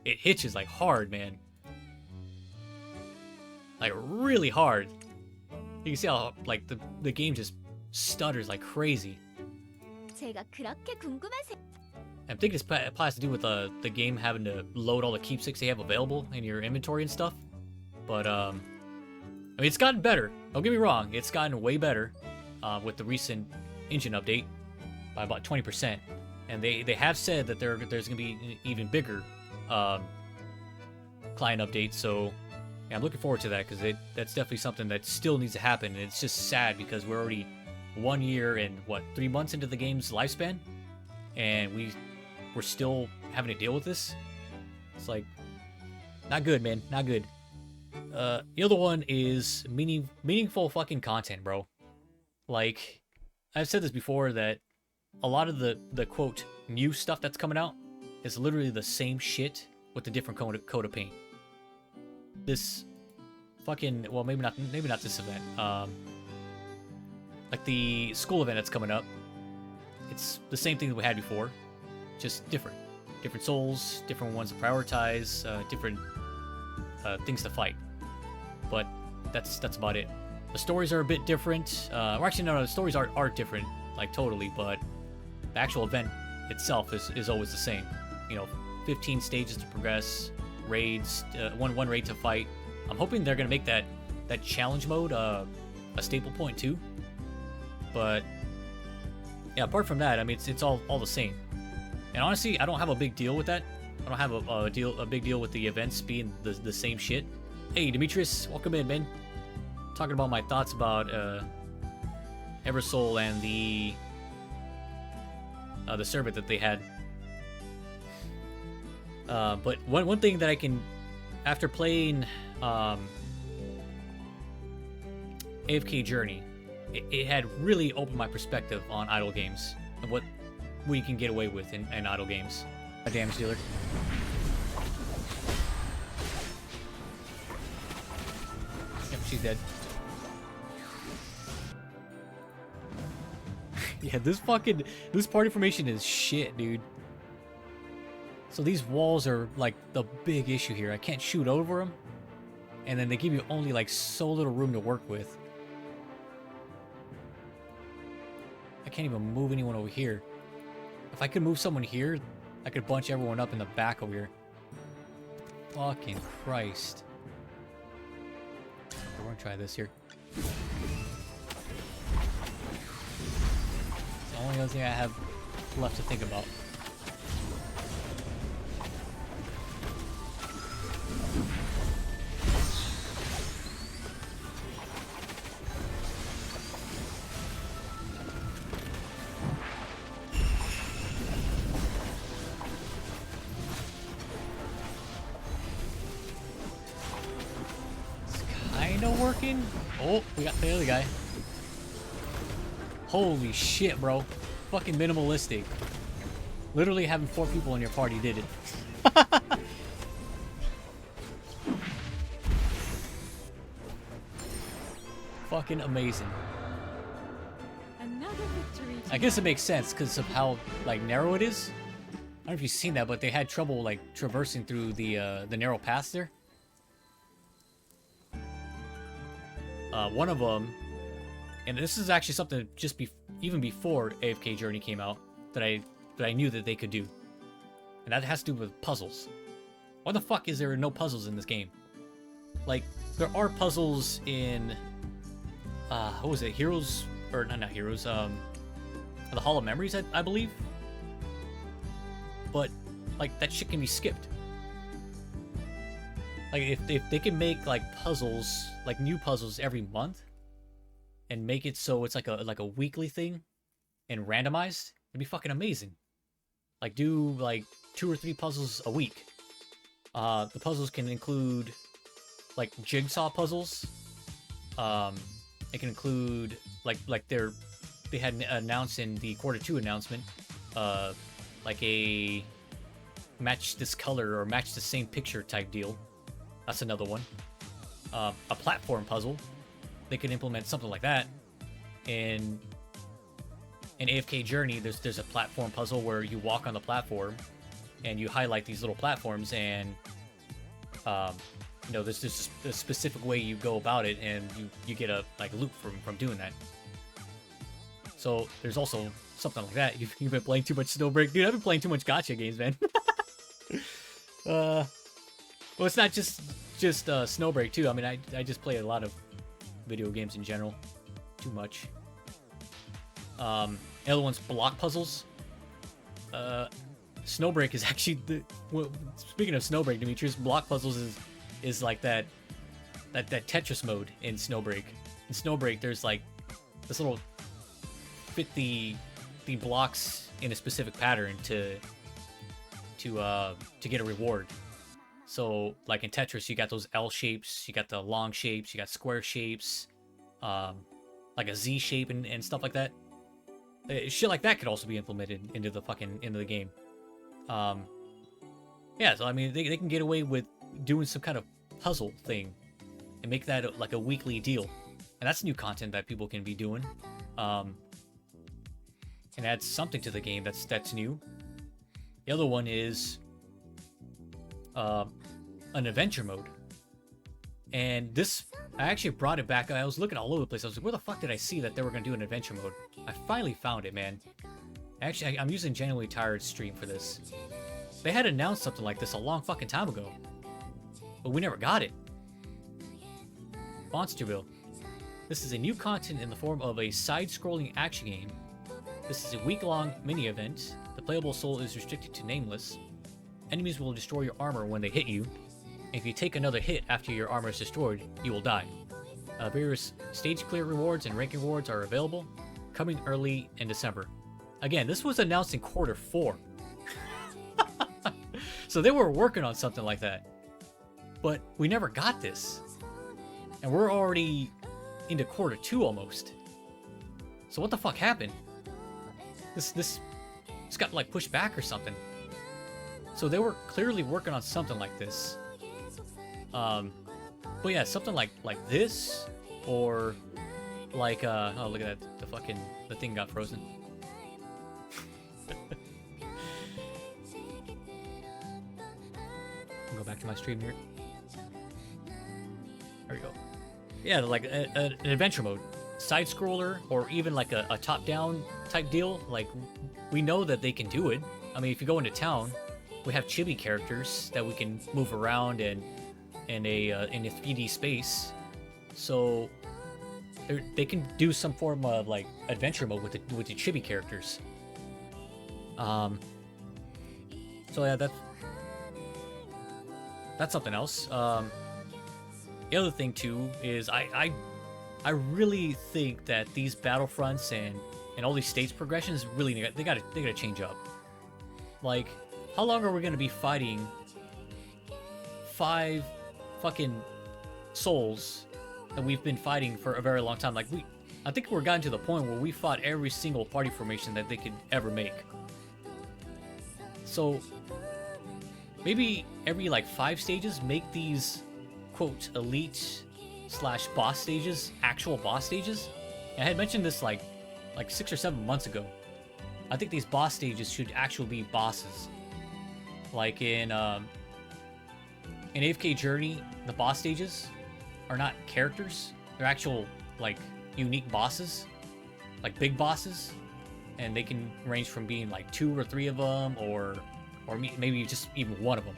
It hitches, like, hard, man. Like, really hard. You can see how, like, the game just stutters like crazy. I'm thinking it has to do with the game having to load all the keepsakes they have available in your inventory and stuff. But, I mean, it's gotten better. Don't get me wrong. It's gotten way better with the recent engine update by about 20%. And they have said that there's going to be an even bigger client update. So, yeah, I'm looking forward to that because that's definitely something that still needs to happen. And it's just sad because we're already 1 year and, 3 months into the game's lifespan? And we're still having to deal with this? It's like, not good, man. Not good. The other one is meaningful fucking content, bro. Like, I've said this before that a lot of the quote new stuff that's coming out is literally the same shit with a different coat of paint. This fucking, well, maybe not this event. Like the school event that's coming up, it's the same thing that we had before, just different souls, different ones to prioritize, different things to fight. But that's about it. The stories are a bit different. Or actually, no, the stories are different, like totally. But the actual event itself is always the same. You know, 15 stages to progress, raids, one raid to fight. I'm hoping they're gonna make that challenge mode a staple point too. But yeah, apart from that, I mean, it's all the same. And honestly, I don't have a big deal with that. I don't have a big deal with the events being the same shit. Hey, Demetrius, welcome in, man. Talking about my thoughts about Eversoul and the servant that they had. But one thing that I can, after playing AFK Journey, it had really opened my perspective on idle games and what you can get away with in idle games. A damage dealer. Yep, she's dead. Yeah, this party formation is shit, dude. So these walls are like the big issue here. I can't shoot over them, and then they give you only like so little room to work with. I can't even move anyone over here. If I could move someone here, I could bunch everyone up in the back over here. Fucking Christ. We're gonna try this here. It's the only other thing I have left to think about. Working. Oh, we got the other guy. Holy shit, bro. Fucking minimalistic. Literally having 4 people in your party did it. Fucking amazing. Another victory. I guess it makes sense because of how like narrow it is. I don't know if you've seen that, but they had trouble like traversing through the narrow paths there. One of them, and this is actually something just even before AFK Journey came out that I knew that they could do, and that has to do with puzzles. Why the fuck is there no puzzles in this game? Like, there are puzzles in what was it, Heroes, or not Heroes, the Hall of Memories, I believe. But like that shit can be skipped. Like if they can make like puzzles, like new puzzles every month, and make it so it's like a weekly thing, and randomized, it'd be fucking amazing. Like do like 2 or 3 puzzles a week. The puzzles can include like jigsaw puzzles. It can include like they had announced in the Q2 announcement, like a match this color or match the same picture type deal. That's another one. A platform puzzle. They could implement something like that. In AFK Journey, there's a platform puzzle where you walk on the platform and you highlight these little platforms, and you know, there's just a specific way you go about it, and you get a like loot from doing that. So there's also something like that. You've been playing too much Snowbreak, dude. I've been playing too much gacha games, man. Well, it's not just Snowbreak too. I mean, I just play a lot of video games in general. Too much. The other one's block puzzles. Snowbreak is actually speaking of Snowbreak, Demetrius, block puzzles is like that Tetris mode in Snowbreak. In Snowbreak, there's like this little fit the blocks in a specific pattern to get a reward. So like in Tetris, you got those L shapes, you got the long shapes, you got square shapes, like a Z shape and stuff like that. Shit like that could also be implemented into the game. Yeah, so I mean, they can get away with doing some kind of puzzle thing and make that like a weekly deal, and that's new content that people can be doing, and add something to the game that's new. The other one is an adventure mode, and this I actually brought it back. I was looking all over the place. I was like, where the fuck did I see that they were gonna do an adventure mode? I finally found it, man. Actually, I'm using Genuinely Tired stream for this. They had announced something like this a long fucking time ago, but we never got it. Monsterville. This is a new content in the form of a side-scrolling action game. This is a week-long mini-event. The playable soul is restricted to nameless. Enemies will destroy your armor when they hit you. And if you take another hit after your armor is destroyed, you will die. Various stage clear rewards and ranking rewards are available, coming early in December. Again, this was announced in Q4. So they were working on something like that. But we never got this. And we're already into Q2 almost. So what the fuck happened? This got like pushed back or something. So they were clearly working on something like this. But yeah, something like this, or like oh, look at that, the thing got frozen. I'll go back to my stream here. There we go. Yeah, like an adventure mode, side scroller, or even like a top-down type deal. Like, we know that they can do it. I mean, if you go into town, we have chibi characters that we can move around and in a 3D space, so they can do some form of like adventure mode with the chibi characters. So yeah, that's something else. The other thing too is I really think that these battlefronts and all these states progressions really they gotta change up. Like, how long are we gonna be fighting 5 fucking souls that we've been fighting for a very long time? Like, I think we're gotten to the point where we fought every single party formation that they could ever make. So maybe every like 5 stages, make these quote elite / boss stages actual boss stages. And I had mentioned this like 6 or 7 months ago. I think these boss stages should actually be bosses. Like in AFK Journey, the boss stages are not characters. They're actual, like, unique bosses. Like, big bosses. And they can range from being, like, 2 or 3 of them, or maybe just even 1 of them.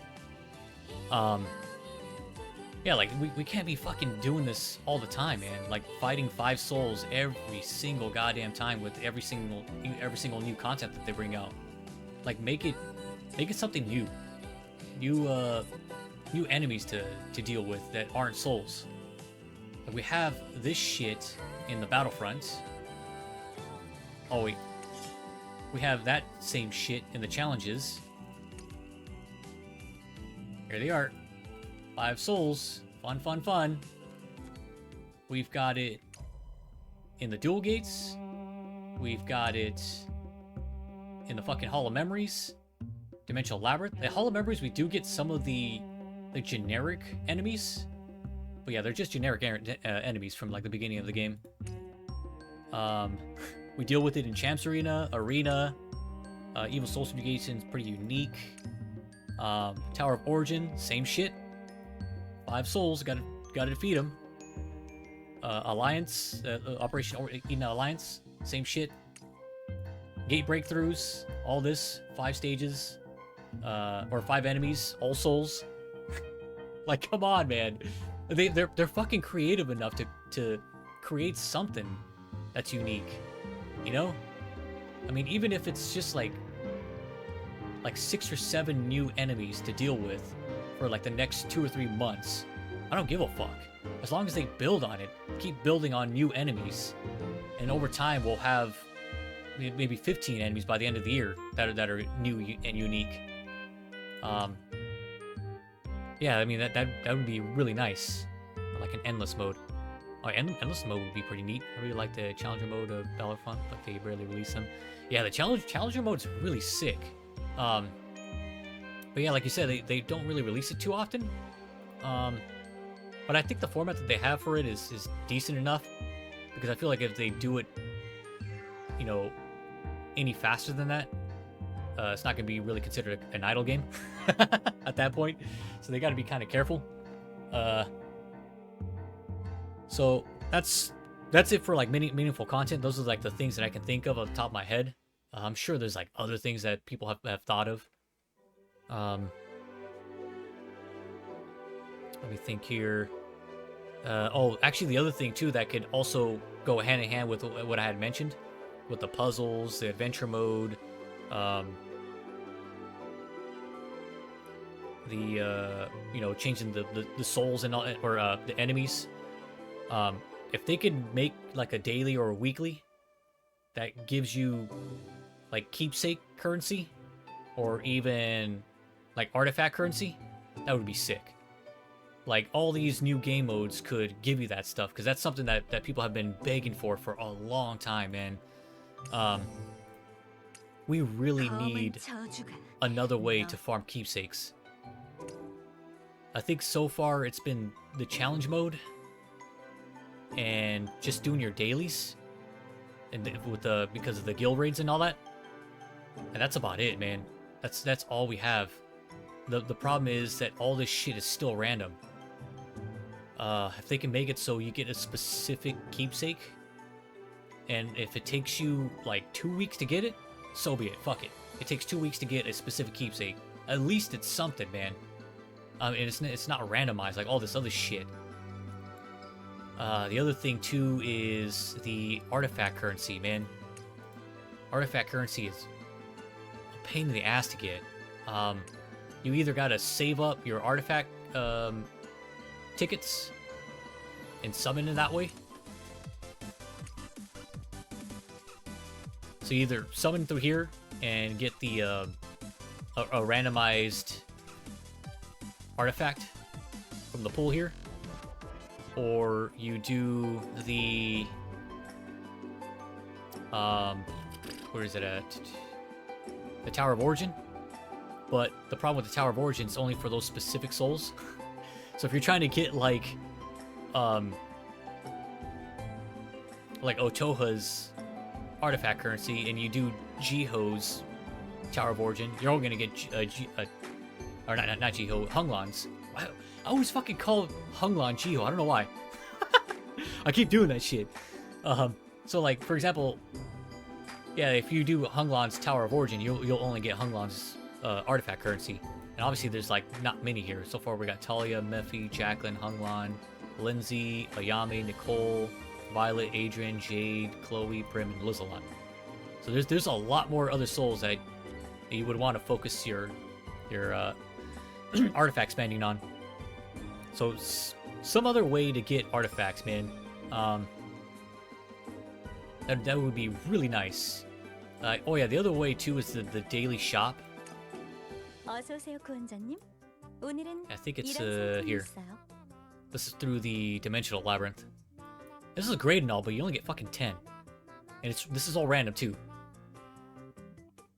Yeah, like, we can't be fucking doing this all the time, man. Like, fighting 5 souls every single goddamn time with every single new content that they bring out. Like, make it something new. New enemies to deal with that aren't souls. Like, we have this shit in the Battlefront. Oh wait, we have that same shit in the challenges. Here they are, 5 souls, fun. We've got it in the dual gates. We've got it in the fucking Hall of Memories, Dimensional Labyrinth. The Hall of Memories, we do get some of the generic enemies, but yeah, they're just generic enemies from like the beginning of the game. We deal with it in Champs Arena, Evil Soul Subjugation's pretty unique. Tower of Origin, same shit. 5 souls, gotta defeat them. Alliance, Operation Eden Alliance, same shit. Gate breakthroughs, all this, 5 stages, or 5 enemies, all souls. Like, come on, man. They're fucking creative enough to create something that's unique, you know? I mean, even if it's just like 6 or 7 new enemies to deal with for like the next 2 or 3 months, I don't give a fuck. As long as they build on it, keep building on new enemies, and over time we'll have maybe 15 enemies by the end of the year that are new and unique. Yeah, I mean that would be really nice, like an endless mode. Oh, endless mode would be pretty neat. I really like the challenger mode of Battlefront, but they barely release them. Yeah, the challenger mode is really sick. But yeah, like you said, they don't really release it too often. But I think the format that they have for it is decent enough, because I feel like if they do it, you know, any faster than that, it's not going to be really considered an idle game at that point. So they got to be kind of careful. So that's it for like meaningful content. Those are like the things that I can think of off the top of my head. I'm sure there's like other things that people have thought of. Let me think here. Oh, actually, the other thing too that could also go hand in hand with what I had mentioned, with the puzzles, the adventure mode, you know, changing the souls and all, or the enemies. If they could make like a daily or a weekly that gives you like keepsake currency, or even like artifact currency, that would be sick. Like, all these new game modes could give you that stuff, because that's something that people have been begging for a long time, man. We really need another way to farm keepsakes. I think so far it's been the challenge mode and just doing your dailies, and because of the guild raids and all that. And that's about it, man. That's all we have. The problem is that all this shit is still random. If they can make it so you get a specific keepsake, and if it takes you like 2 weeks to get it, so be it. Fuck it. It takes 2 weeks to get a specific keepsake. At least it's something, man. And it's not randomized like all this other shit. The other thing too is the artifact currency, man. Artifact currency is a pain in the ass to get. You either gotta save up your artifact tickets and summon in that way. So you either summon through here and get the a randomized artifact from the pool here, or you do the where is it at? The Tower of Origin. But the problem with the Tower of Origin is only for those specific souls. So if you're trying to get like Otoha's artifact currency, and you do Jiho's Tower of Origin, you're only gonna get or not Jiho, Hunglan's. I always fucking call Hunglan Jiho. I don't know why. I keep doing that shit. So like, for example, yeah, if you do Hunglan's Tower of Origin, you'll only get Hunglan's artifact currency. And obviously there's like not many here. So far we got Talia, Mephi, Jacqueline, Hunglan, Lindsay, Ayame, Nicole, Violet, Adrian, Jade, Chloe, Prim, and Lizalot. So there's a lot more other souls that you would want to focus your artifact spending on. So some other way to get artifacts, man. That would be really nice. Oh yeah, the other way too is the daily shop. I think it's here. This is through the Dimensional Labyrinth. This is great and all, but you only get fucking 10. And this is all random too.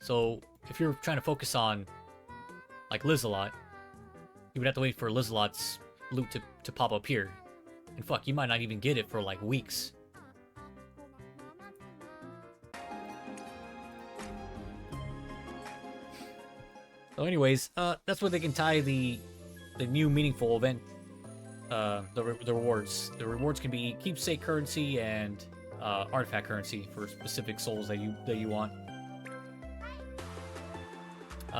So if you're trying to focus on like Lizalot, you would have to wait for Lizalot's loot to pop up here. And fuck, you might not even get it for like weeks. So anyways, that's where they can tie the new meaningful event, the rewards. The rewards can be keepsake currency and artifact currency for specific souls that you want.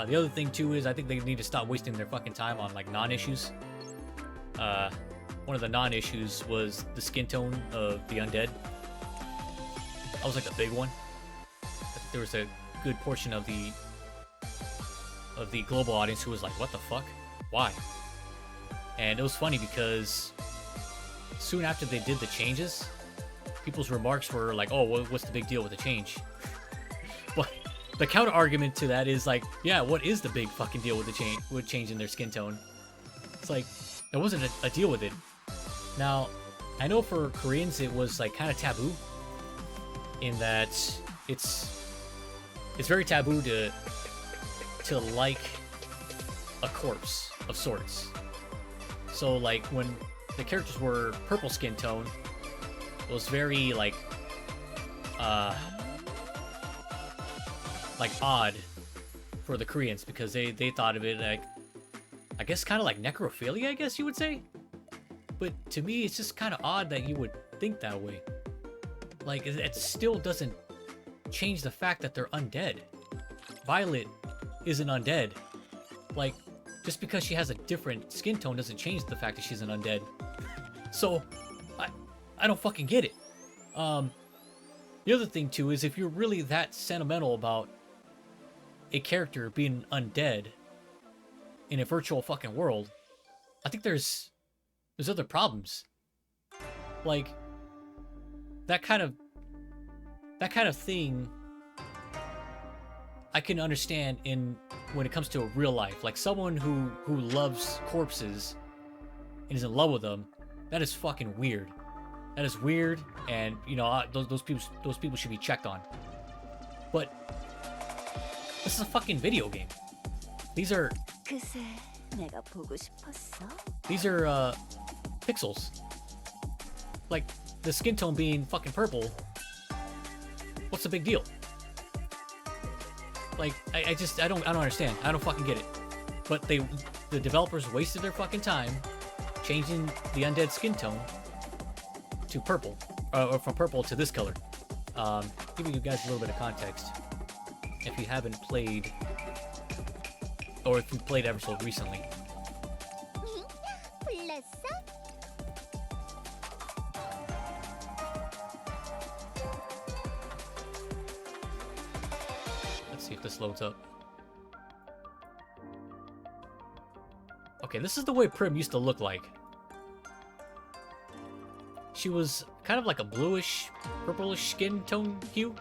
The other thing too is I think they need to stop wasting their fucking time on like non-issues. One of the non-issues was the skin tone of the undead. That was like the big one. There was a good portion of the global audience who was like, what the fuck? Why? And it was funny because soon after they did the changes, people's remarks were like, oh, what's the big deal with the change? But the counter argument to that is like, yeah, what is the big fucking deal with the changing their skin tone? It's like, there wasn't a deal with it. Now, I know for Koreans it was like kind of taboo, in that it's very taboo to like a corpse of sorts. So like when the characters were purple skin tone, it was very like odd for the Koreans because they thought of it like, I guess kind of like necrophilia, I guess you would say. But to me, it's just kind of odd that you would think that way. Like, it still doesn't change the fact that they're undead. Violet isn't undead. Like, just because she has a different skin tone doesn't change the fact that she's an undead. So, I don't fucking get it. The other thing, too, is if you're really that sentimental about a character being undead in a virtual fucking world, I think there's other problems. Like, that kind of thing I can understand when it comes to real life. Like someone who loves corpses and is in love with them, that is fucking weird. That is weird, and you know those people should be checked on. But this is a fucking video game. These are pixels. Like the skin tone being fucking purple. What's the big deal? Like I don't understand. I don't fucking get it. But the developers wasted their fucking time changing the undead skin tone to purple, or from purple to this color. Giving you guys a little bit of context. If you haven't played, or if you played Eversoul recently. Let's see if this loads up. Okay, this is the way Prim used to look like. She was kind of like a bluish, purplish skin tone hue.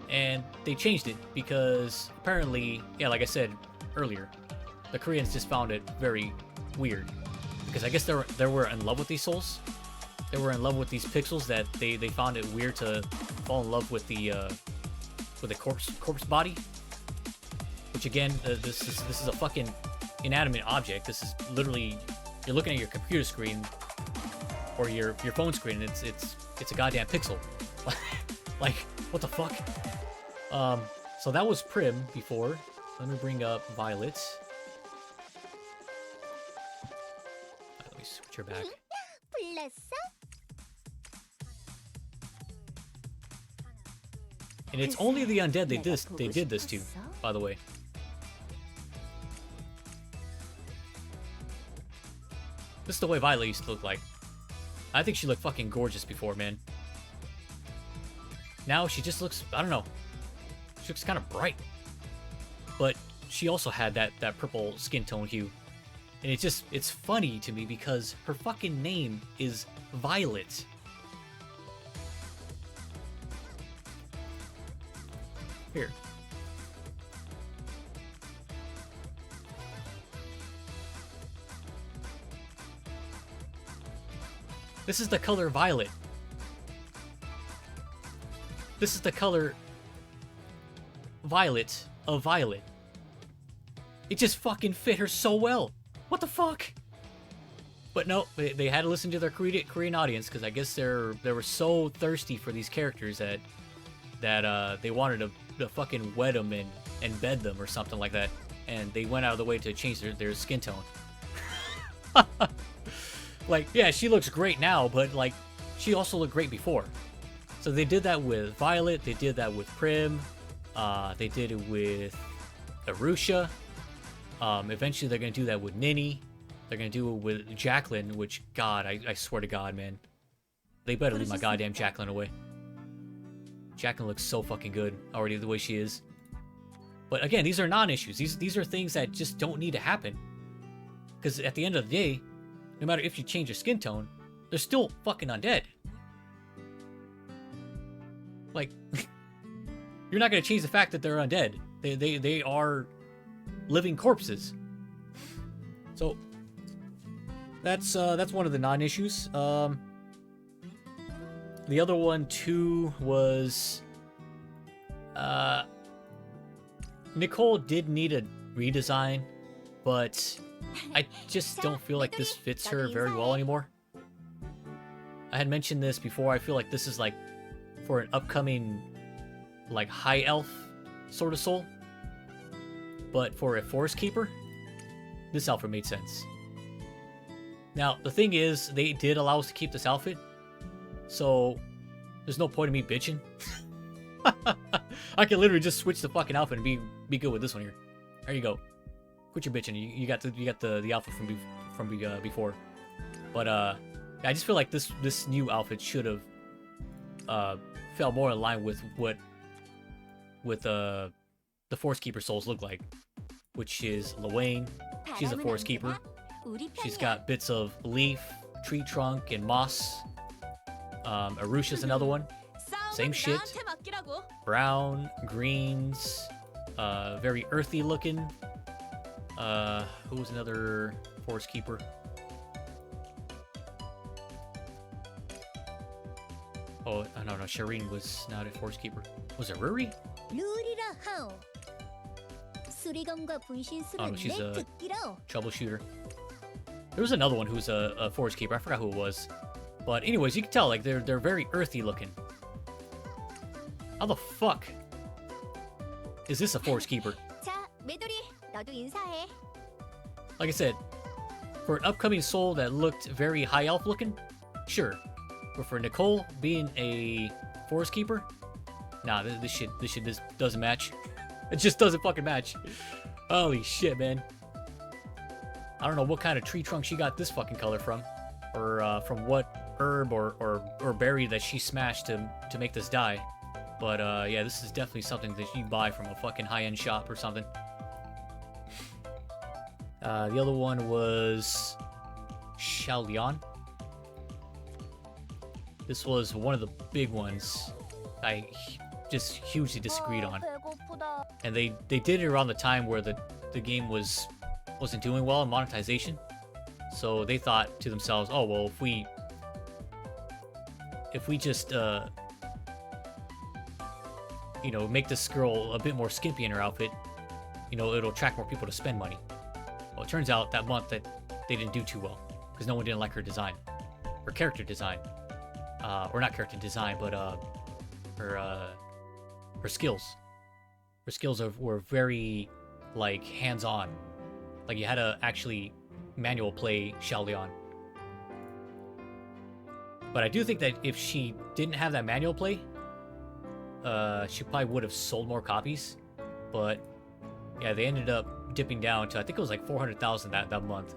And they changed it because apparently, yeah, like I said earlier, the Koreans just found it very weird. Because I guess they were in love with these souls. They were in love with these pixels that they found it weird to fall in love with the corpse body. Which again, this is a fucking inanimate object. This is literally, you're looking at your computer screen or your phone screen, and it's a goddamn pixel. Like, what the fuck? So that was Prim before. Let me bring up Violet. Let me switch her back. And it's only the undead they did this to, by the way. This is the way Violet used to look like. I think she looked fucking gorgeous before, man. Now she just looks, I don't know. She looks kind of bright. But she also had that purple skin tone hue. And it's funny to me because her fucking name is Violet. Here. This is the color violet. This is the color violet of Violet. It just fucking fit her so well. What the fuck? But no, they had to listen to their Korean audience because I guess they were so thirsty for these characters that they wanted to fucking wed them and bed them or something like that. And they went out of the way to change their skin tone. Like, yeah, she looks great now, but like, she also looked great before. So they did that with Violet, they did that with Prim, they did it with Arusha. Eventually they're gonna do that with Nini. They're gonna do it with Jacqueline, which, God, I swear to God, man. They better leave my goddamn Jacqueline away. Jacqueline looks so fucking good already the way she is. But again, these are non-issues. These are things that just don't need to happen. Because at the end of the day, no matter if you change your skin tone, they're still fucking undead. Like, you're not gonna change the fact that they're undead. They are living corpses. So that's one of the non-issues. The other one too was Nicole did need a redesign but I just don't feel like this fits her very well anymore. I had mentioned this before. I feel like this is like for an upcoming like high elf sort of soul, but for a forest keeper, this outfit made sense. Now the thing is, they did allow us to keep this outfit, so there's no point in me bitching. I can literally just switch the fucking outfit and be good with this one here. There you go. Quit your bitching. You got the outfit from before, but I just feel like this new outfit should have fell more in line with what the Forest Keeper souls look like, which is Luane. She's a Forest Keeper. She's got bits of leaf, tree trunk, and moss. Arusha's another one. Same shit. Brown, greens, very earthy looking. Who was another Forest Keeper? Oh, no, Shireen was not a Forest Keeper. Was it Ruri? Oh, no, she's a troubleshooter. There was another one who's a Forest Keeper. I forgot who it was. But anyways, you can tell, like, they're very earthy looking. How the fuck is this a Forest Keeper? Like I said, for an upcoming soul that looked very high elf looking, sure. But for Nicole being a Forest Keeper, nah, this shit doesn't match. It just doesn't fucking match. Holy shit, man. I don't know what kind of tree trunk she got this fucking color from, or from what herb or berry that she smashed to make this dye. But yeah, this is definitely something that you buy from a fucking high-end shop or something. The other one was Xiaolian. This was one of the big ones I just hugely disagreed on. And they did it around the time where the game wasn't doing well in monetization. So they thought to themselves, oh well, if we just you know, make this girl a bit more skimpy in her outfit, you know, it'll attract more people to spend money. Well, it turns out that month that they didn't do too well because no one didn't like her design, her character design, or not character design, but her skills. Her skills were very like hands-on, like you had to actually manual play Xiaolian. But I do think that if she didn't have that manual play, she probably would have sold more copies. But yeah, they ended up dipping down to, I think it was like 400,000 that month,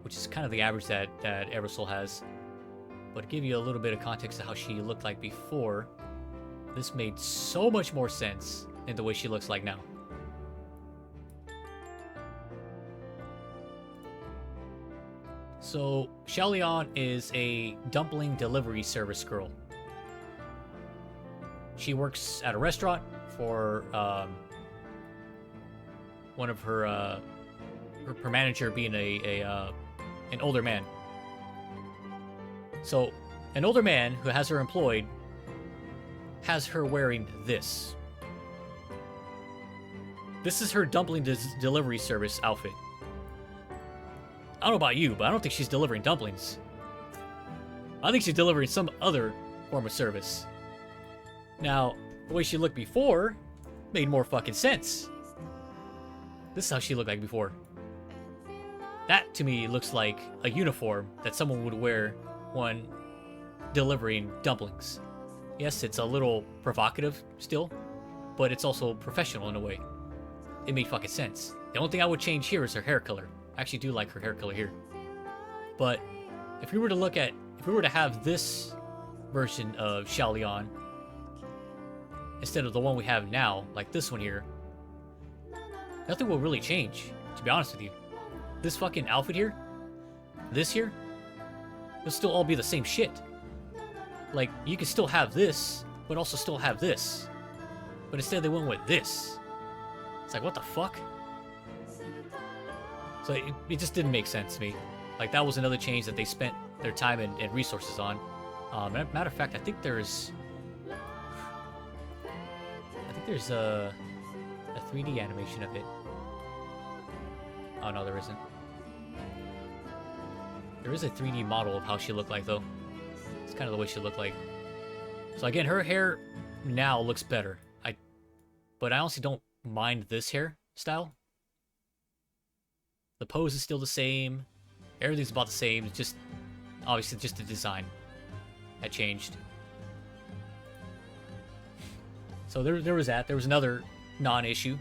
which is kind of the average that Eversoul has. But to give you a little bit of context to how she looked like before, this made so much more sense in the way she looks like now. So Xiaolian is a dumpling delivery service girl. She works at a restaurant for one of her manager being an older man. So an older man who has her employed has her wearing this. This is her dumpling delivery service outfit. I don't know about you, but I don't think she's delivering dumplings. I think she's delivering some other form of service. Now, the way she looked before made more fucking sense. This is how she looked like before. That, to me, looks like a uniform that someone would wear when delivering dumplings. Yes, it's a little provocative still, but it's also professional in a way. It made fucking sense. The only thing I would change here is her hair color. I actually do like her hair color here. But if we were to have this version of Xiaolian instead of the one we have now, like this one here, nothing will really change, to be honest with you. This fucking outfit here, this here, it'll still all be the same shit. Like, you can still have this, but also still have this. But instead they went with this. It's like, what the fuck? So it just didn't make sense to me. Like, that was another change that they spent their time and resources on. Matter of fact, I think there's a 3D animation of it. Oh, no, there isn't. There is a 3D model of how she looked like, though. It's kind of the way she looked like. So again, her hair now looks better. But I honestly don't mind this hairstyle. The pose is still the same. Everything's about the same. It's just, obviously, just the design had changed. So there was that. There was another non-issue.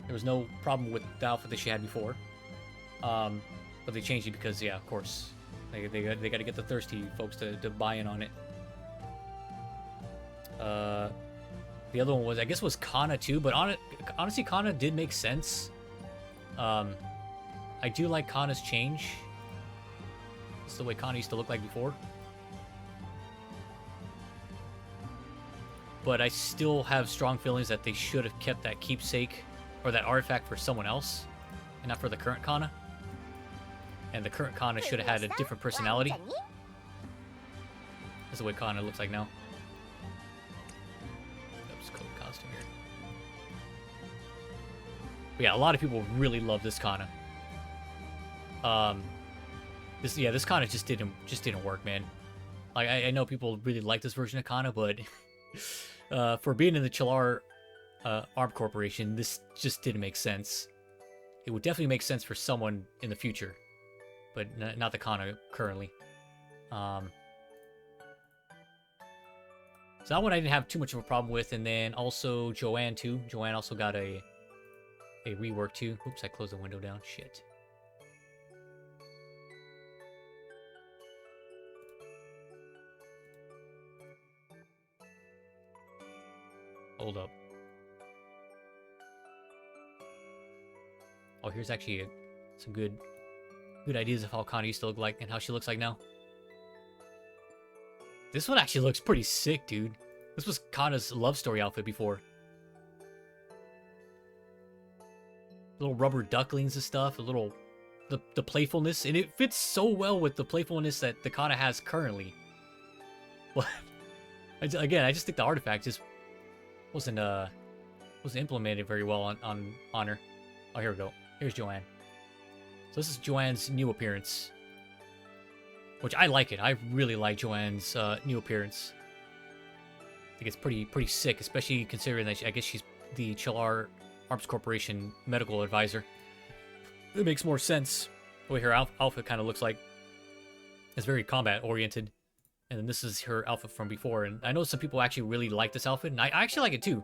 There was no problem with the outfit that she had before. But they changed it because, yeah, of course, they got to get the thirsty folks to buy in on it. The other one was, I guess, was Kana too, but honestly, Kana did make sense. I do like Kana's change. It's the way Kana used to look like before. But I still have strong feelings that they should have kept that keepsake or that artifact for someone else and not for the current Kana. And the current Kana should have had a different personality. That's the way Kana looks like now. Oops, coat costume here. But yeah, a lot of people really love this Kana. This Kana just didn't work, man. Like I know people really like this version of Kana, but for being in the Chillar Armed Corporation, this just didn't make sense. It would definitely make sense for someone in the future, but not the Kana currently. So that one I didn't have too much of a problem with, and then also Joanne too. Joanne also got a rework too. Oops, I closed the window down. Shit. Hold up. Oh, here's actually some good ideas of how Kana used to look like and how she looks like now. This one actually looks pretty sick, dude. This was Kana's love story outfit before. Little rubber ducklings and stuff, the playfulness, and it fits so well with the playfulness that the Kana has currently. But again, I just think the artifact just wasn't implemented very well on her. Oh, here we go. Here's Joanne. So this is Joanne's new appearance, which I like it. I really like Joanne's new appearance. I think it's pretty sick, especially considering that I guess she's the Chillar Arms Corporation medical advisor. It makes more sense the way her outfit kind of looks like. It's very combat oriented, and then this is her outfit from before. And I know some people actually really like this outfit, and I actually like it too.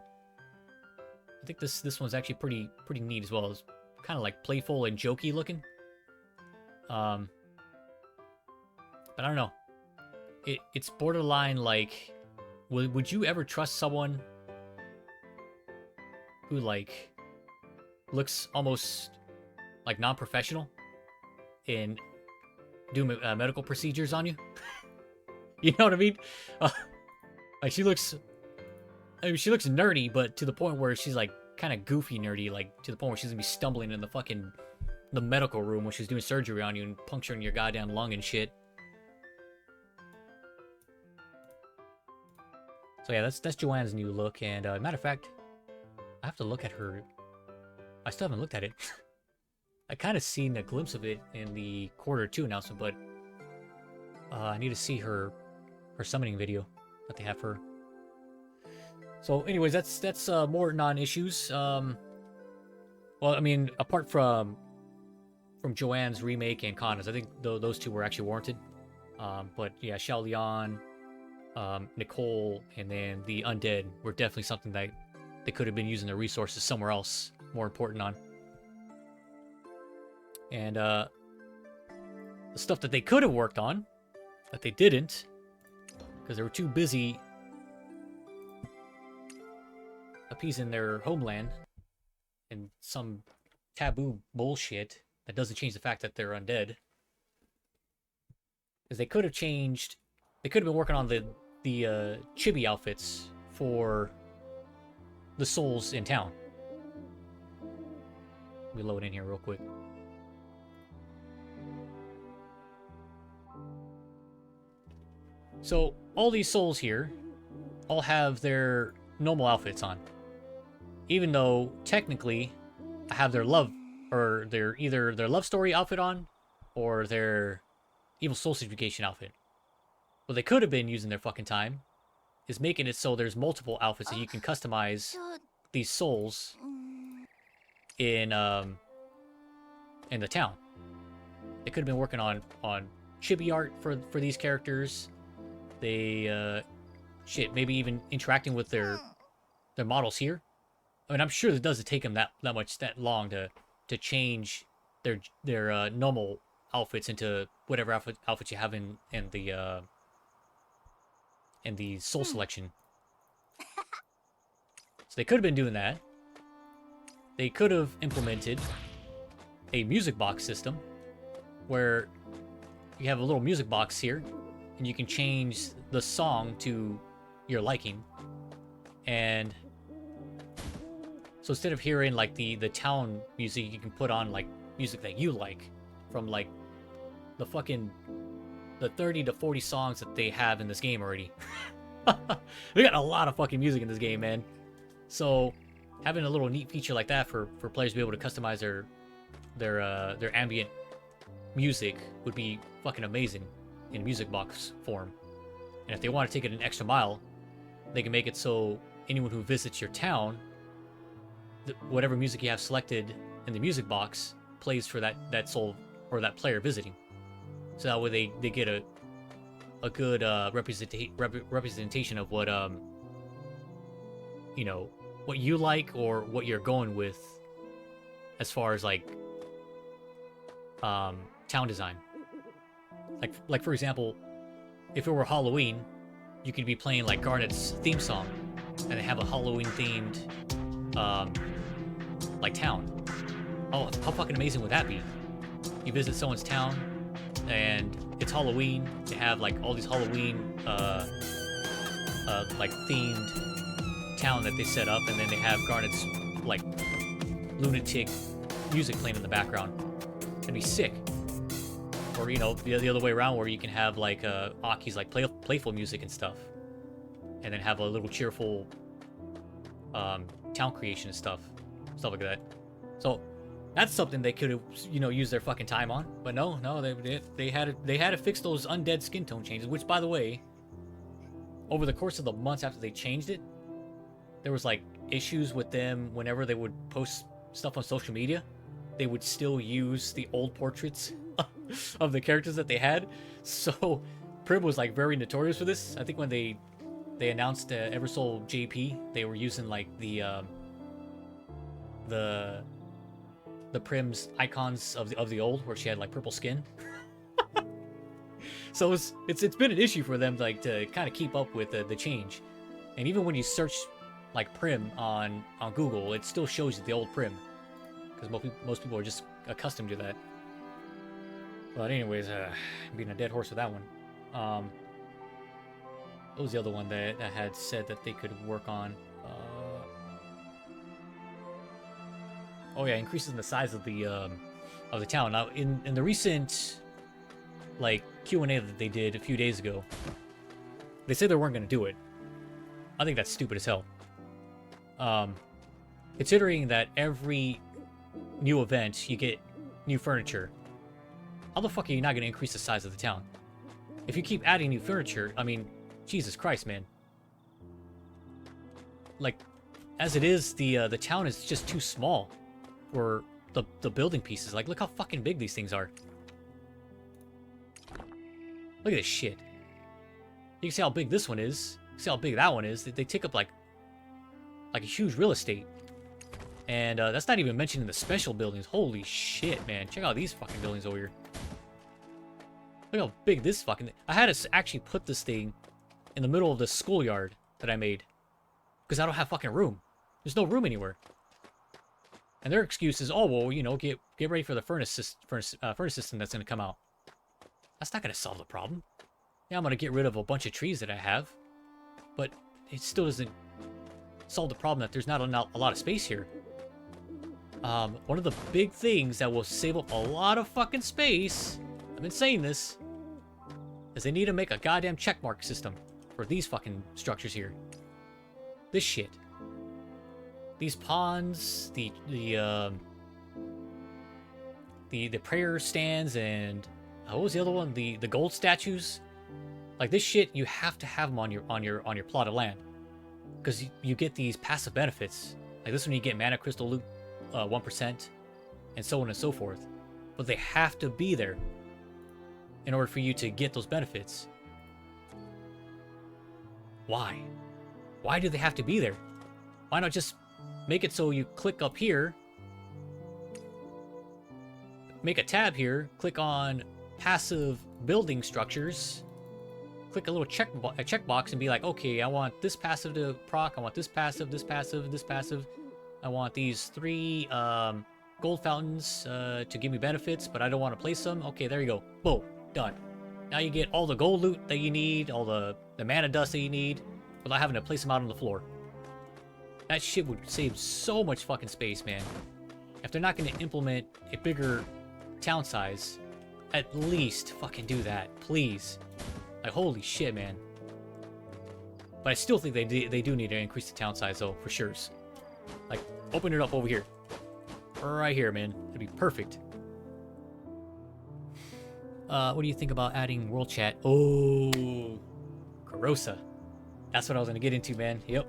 I think this one's actually pretty neat as well. It's kind of like playful and jokey looking. But I don't know. It's borderline like, would you ever trust someone who like looks almost like non-professional and do medical procedures on you? You know what I mean? Like she looks nerdy, but to the point where she's like kind of goofy nerdy, like to the point where she's gonna be stumbling in the medical room when she's doing surgery on you and puncturing your goddamn lung and shit. So yeah, that's Joanne's new look, and matter of fact, I have to look at her. I still haven't looked at it. I kind of seen a glimpse of it in the Q2 announcement, but I need to see her summoning video that they have for her. So anyways, that's more non-issues. Well, I mean, apart from Joanne's remake and Kana's, I think those two were actually warranted. But yeah, Xiao Lian, Nicole, and then the Undead were definitely something that they could have been using their resources somewhere else more important on. And the stuff that they could have worked on, that they didn't, because they were too busy appeasing their homeland and some taboo bullshit that doesn't change the fact that they're undead. Because they could have been working on the chibi outfits for the souls in town. Let me load in here real quick. So all these souls here all have their normal outfits on, even though technically I have their love or their either their love story outfit on, or their evil soul certification outfit. What they could have been using their fucking time is making it so there's multiple outfits that you can customize these souls in the town. They could have been working on chibi art for these characters. They shit, maybe even interacting with their models here. I mean, I'm sure it doesn't take them that long to change their normal outfits into whatever outfits you have in the soul selection. So they could have been doing that. They could have implemented a music box system where you have a little music box here and you can change the song to your liking. And so instead of hearing like the town music, you can put on like music that you like from like the 30 to 40 songs that they have in this game already. They got a lot of fucking music in this game, man. So having a little neat feature like that for players to be able to customize their ambient music would be fucking amazing in music box form. And if they want to take it an extra mile, they can make it so anyone who visits your town, whatever music you have selected in the music box plays for that soul or that player visiting. So that way they get a good representation of what what you like or what you're going with as far as like town design. Like for example, if it were Halloween, you could be playing like Garnet's theme song and they have a Halloween themed like town. Oh, how fucking amazing would that be? You visit someone's town and it's Halloween. They have like all these Halloween like themed town that they set up, and then they have Garnet's like lunatic music playing in the background. That'd be sick. Or the other way around, where you can have like Aki's like playful music and stuff, and then have a little cheerful town creation and stuff like that. So that's something they could have used their fucking time on, but no, they had to fix those undead skin tone changes. Which, by the way, over the course of the months after they changed it, there was like issues with them whenever they would post stuff on social media. They would still use the old portraits of the characters that they had. So Prib was like very notorious for this. I think when they announced Eversoul JP, they were using like the Prim's icons of the old, where she had like purple skin. So it's been an issue for them like to kind of keep up with the change. And even when you search like Prim on Google, it still shows you the old Prim, because most people are just accustomed to that. But anyways, being a dead horse with that one. What was the other one that had said that they could work on? Oh yeah, increases in the size of the town. Now in the recent like Q&A that they did a few days ago, they said they weren't going to do it. I think that's stupid as hell. Considering that every new event you get new furniture, how the fuck are you not going to increase the size of the town? If you keep adding new furniture, I mean, Jesus Christ, man. Like, as it is, the town is just too small for the building pieces. Like, look how fucking big these things are. Look at this shit. You can see how big this one is. You can see how big that one is. They take up like a huge real estate. And that's not even mentioning the special buildings. Holy shit, man. Check out these fucking buildings over here. Look how big this fucking... I had to actually put this thing in the middle of the schoolyard that I made, because I don't have fucking room. There's no room anywhere. And their excuse is, oh, well, get ready for the furnace system that's going to come out. That's not going to solve the problem. Yeah, I'm going to get rid of a bunch of trees that I have, but it still doesn't solve the problem that there's not a lot of space here. One of the big things that will save up a lot of fucking space, I've been saying this, is they need to make a goddamn checkmark system for these fucking structures here. This shit. These ponds, the the prayer stands and what was the other one? The gold statues. Like this shit, you have to have them on your plot of land, because you get these passive benefits. Like this one, you get mana crystal loot 1%, and so on and so forth. But they have to be there in order for you to get those benefits. Why? Why do they have to be there? Why not just make it so you click up here, make a tab here, click on passive building structures, click a little checkbox and be like, okay, I want this passive to proc, I want this passive, this passive, this passive. I want these 3 gold fountains to give me benefits, but I don't want to place them. Okay, there you go. Boom. Done. Now you get all the gold loot that you need, all the mana dust that you need, without having to place them out on the floor. That shit would save so much fucking space, man. If they're not going to implement a bigger town size, at least fucking do that, please. Like, holy shit, man. But I still think they do need to increase the town size, though, for sure. Like, open it up over here. Right here, man. It'd be perfect. What do you think about adding world chat? Oh, Carosa. That's what I was gonna get into, man. Yep.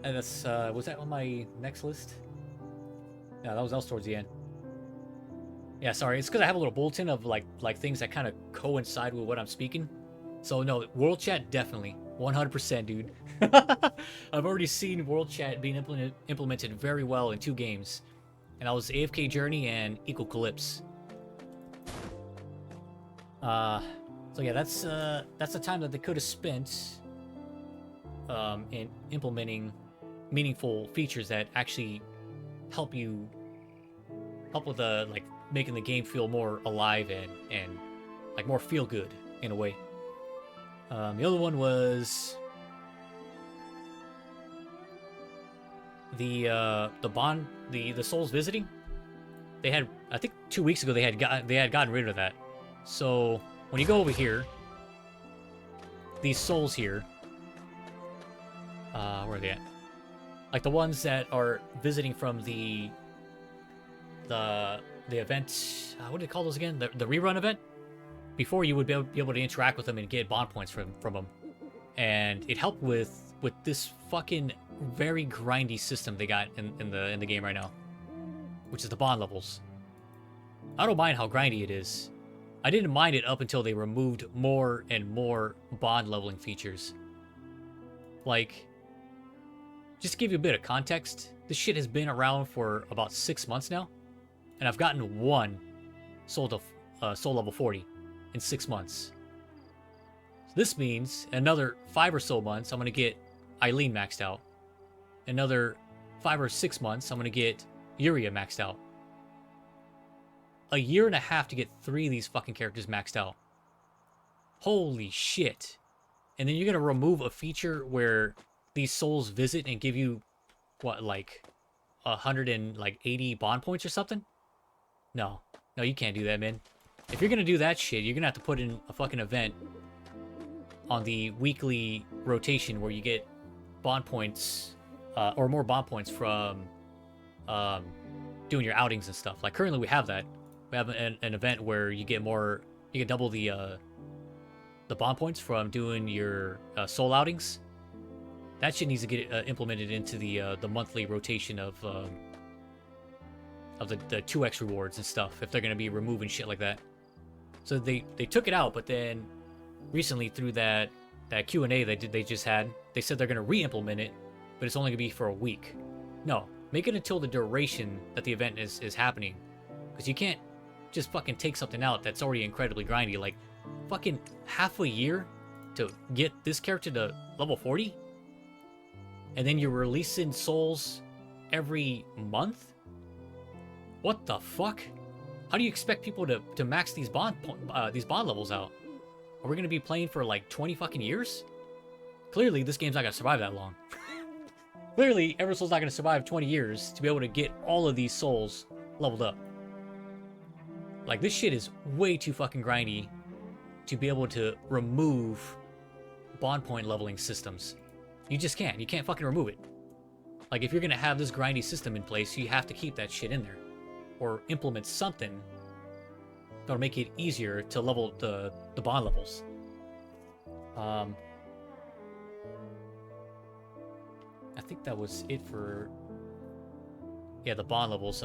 And that's, was that on my next list? No, that was towards the end. Yeah, sorry. It's because I have a little bulletin of, like things that kind of coincide with what I'm speaking. So, no, world chat, definitely. 100%, dude. I've already seen world chat being implemented very well in 2 games. And that was AFK Journey and Equal Calypse. So yeah, that's the time that they could have spent in implementing meaningful features that actually help with like making the game feel more alive and like more feel good in a way. The other one was the souls visiting. They had, I think 2 weeks ago, they had gotten rid of that. So when you go over here, these souls here, where are they at? Like the ones that are visiting from the event, what do they call those again? The rerun event. Before, you would be able to interact with them and get bond points from them, and it helped with this fucking very grindy system they got in the game right now, which is the bond levels. I don't mind how grindy it is. I didn't mind it up until they removed more and more bond leveling features. Like, just to give you a bit of context, this shit has been around for about 6 months now, and I've gotten 1 soul level 40 in 6 months. So this means another 5 or so months, I'm going to get Eileen maxed out. Another 5 or 6 months, I'm going to get Yuria maxed out. A year and a half to get 3 of these fucking characters maxed out. Holy shit. And then you're going to remove a feature where these souls visit and give you, what, like 180 bond points or something? No, you can't do that, man. If you're going to do that shit, you're going to have to put in a fucking event on the weekly rotation where you get bond points, or more bond points from doing your outings and stuff. Like, currently we have that. We have an event where you get double the bond points from doing your soul outings. That shit needs to get implemented into the monthly rotation of the 2x rewards and stuff, if they're going to be removing shit like that. So they took it out, but then recently through that Q&A they just had, they said they're going to re-implement it, but it's only going to be for a week. No, make it until the duration that the event is happening, because you can't just fucking take something out that's already incredibly grindy. Like, fucking half a year to get this character to level 40, and then you're releasing souls every month? What the fuck? How do you expect people to max these bond levels out? Are we gonna be playing for like 20 fucking years? Clearly, this game's not gonna survive that long. Clearly, Eversoul's not gonna survive 20 years to be able to get all of these souls leveled up. Like, this shit is way too fucking grindy to be able to remove bond point leveling systems. You just can't. You can't fucking remove it. Like, if you're gonna have this grindy system in place, you have to keep that shit in there. Or implement something that'll make it easier to level the bond levels. I think that was it for the bond levels.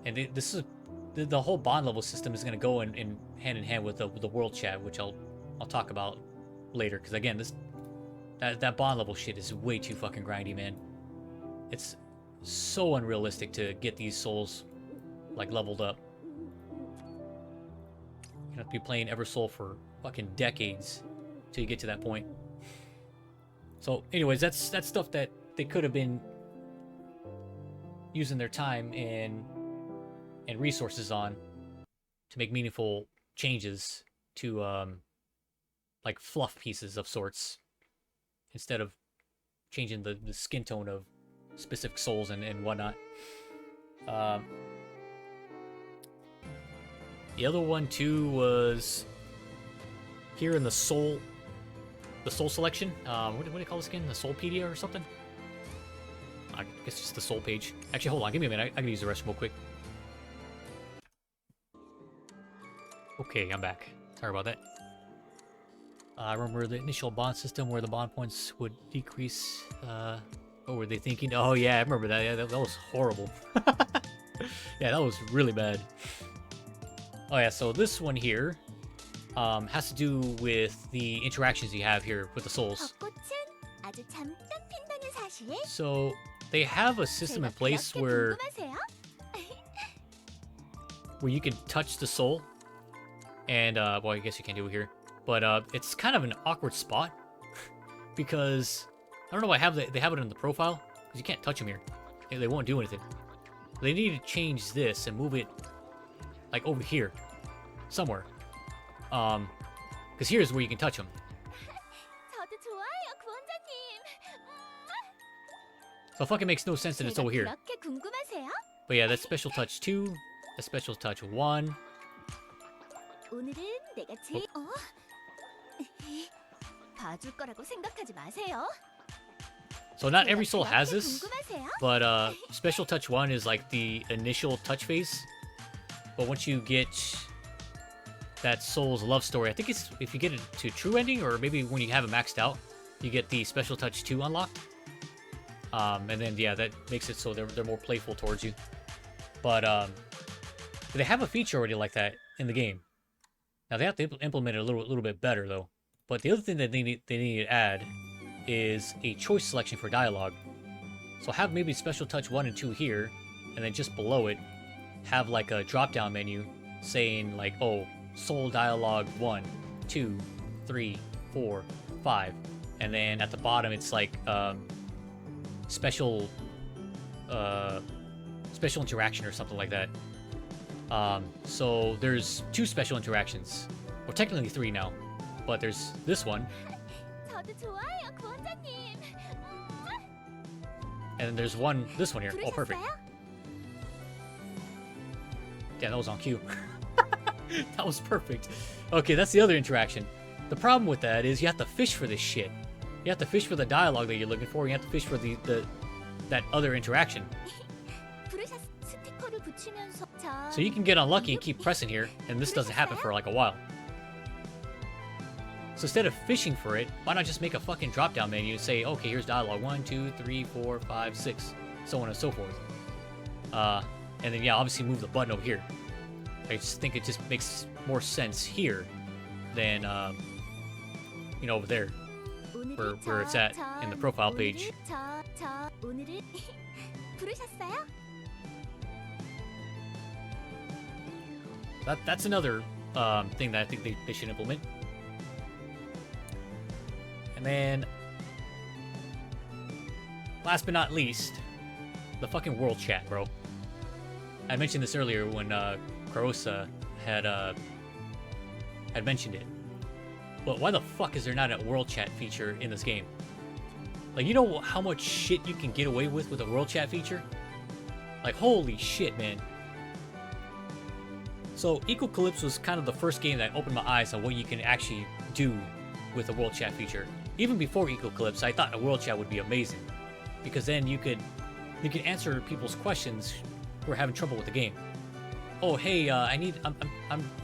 And this is the whole bond level system is going to go in hand in hand with the world chat, which I'll talk about later. Because again, that bond level shit is way too fucking grindy, man. It's so unrealistic to get these souls like leveled up. You have to be playing Eversoul for fucking decades till you get to that point. So, anyways, that's stuff that they could have been using their time and resources on to make meaningful changes to like fluff pieces of sorts, instead of changing the skin tone of specific souls and whatnot. The other one too was here in the soul selection. What do they call this again? The Soulpedia or something? I guess just the soul page. Actually, hold on, give me a minute. I can use the restroom real quick. Okay, I'm back. Sorry about that. I remember the initial bond system where the bond points would decrease. What were they thinking? Oh yeah, I remember that. Yeah, that was horrible. Yeah, that was really bad. Oh yeah, so this one here has to do with the interactions you have here with the souls. So they have a system in place where you can touch the soul, and well, I guess you can't do it here, but it's kind of an awkward spot because I don't know why they have it in the profile, because you can't touch them here. They won't do anything. They need to change this and move it like over here somewhere, because here's where you can touch them. So fucking makes no sense that it's over here. But yeah, that's special touch 2, that's special touch 1. So not every soul has this, but special touch 1 is like the initial touch phase. But once you get that soul's love story, I think it's if you get it to true ending, or maybe when you have it maxed out, you get the special touch 2 unlocked. And then yeah, that makes it so they're more playful towards you. But they have a feature already like that in the game. Now they have to implement it a little bit better though. But the other thing that they need to add is a choice selection for dialogue. So have maybe special touch 1 and 2 here, and then just below it have like a drop down menu saying like, oh, soul dialogue 1, 2, 3, 4, 5, and then at the bottom it's like special interaction or something like that. So there's 2 special interactions, or technically 3 now, but there's this one, and then there's this one here. Oh, perfect. Yeah, that was on cue. That was perfect. Okay, that's the other interaction. The problem with that is you have to fish for this shit. You have to fish for the dialogue that you're looking for. You have to fish for that other interaction. So you can get unlucky and keep pressing here, and this doesn't happen for like a while. So instead of fishing for it, why not just make a fucking drop-down menu and say, okay, here's dialogue 1, 2, 3, 4, 5, 6, so on and so forth. And then yeah, obviously move the button over here. I just think it just makes more sense here than you know, over there, where it's at in the profile page. That's another thing that I think they should implement. And then, last but not least, the fucking world chat, bro. I mentioned this earlier when Carosa had mentioned it. But why the fuck is there not a world chat feature in this game? Like, you know how much shit you can get away with a world chat feature? Like, holy shit, man. So, Ecocalypse was kind of the first game that opened my eyes on what you can actually do with a world chat feature. Even before Ecocalypse, I thought a world chat would be amazing, because then you could answer people's questions who are having trouble with the game. oh hey, I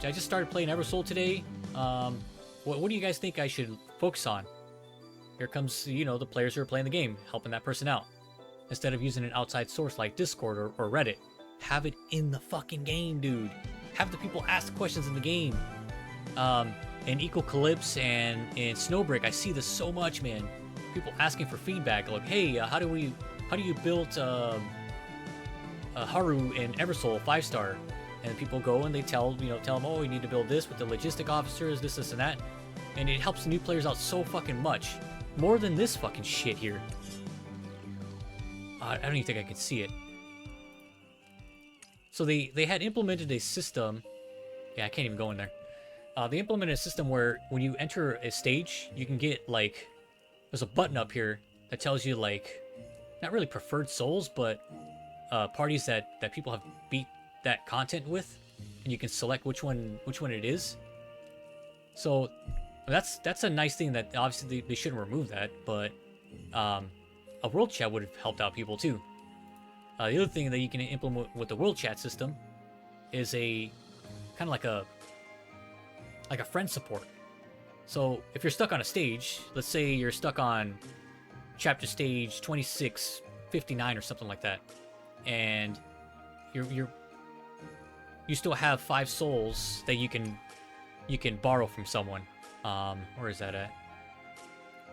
just started playing Eversoul today. What do you guys think I should focus on? Here comes, you know, the players who are playing the game, helping that person out. Instead of using an outside source like Discord or Reddit, have it in the fucking game, dude. Have the people ask questions in the game. In Ecocalypse and in Snowbreak, I see this so much, man. People asking for feedback, like, hey, how do you build Haru in Eversoul 5-star? And people go and they tell them, oh, you need to build this with the logistic officers, this and that, and it helps new players out so fucking much, more than this fucking shit here. I don't even think I can see it. So they had implemented a system. Yeah, I can't even go in there. They implemented a system where when you enter a stage, you can get like, there's a button up here that tells you like, not really preferred souls, but parties that people have beat that content with, and you can select which one it is. So that's a nice thing that obviously they shouldn't remove that, but a world chat would have helped out people too. The other thing that you can implement with the world chat system is a kind of like a friend support. So if you're stuck on a stage, let's say you're stuck on chapter stage 2659 or something like that, and you still have 5 souls that you can borrow from someone. Where is that at?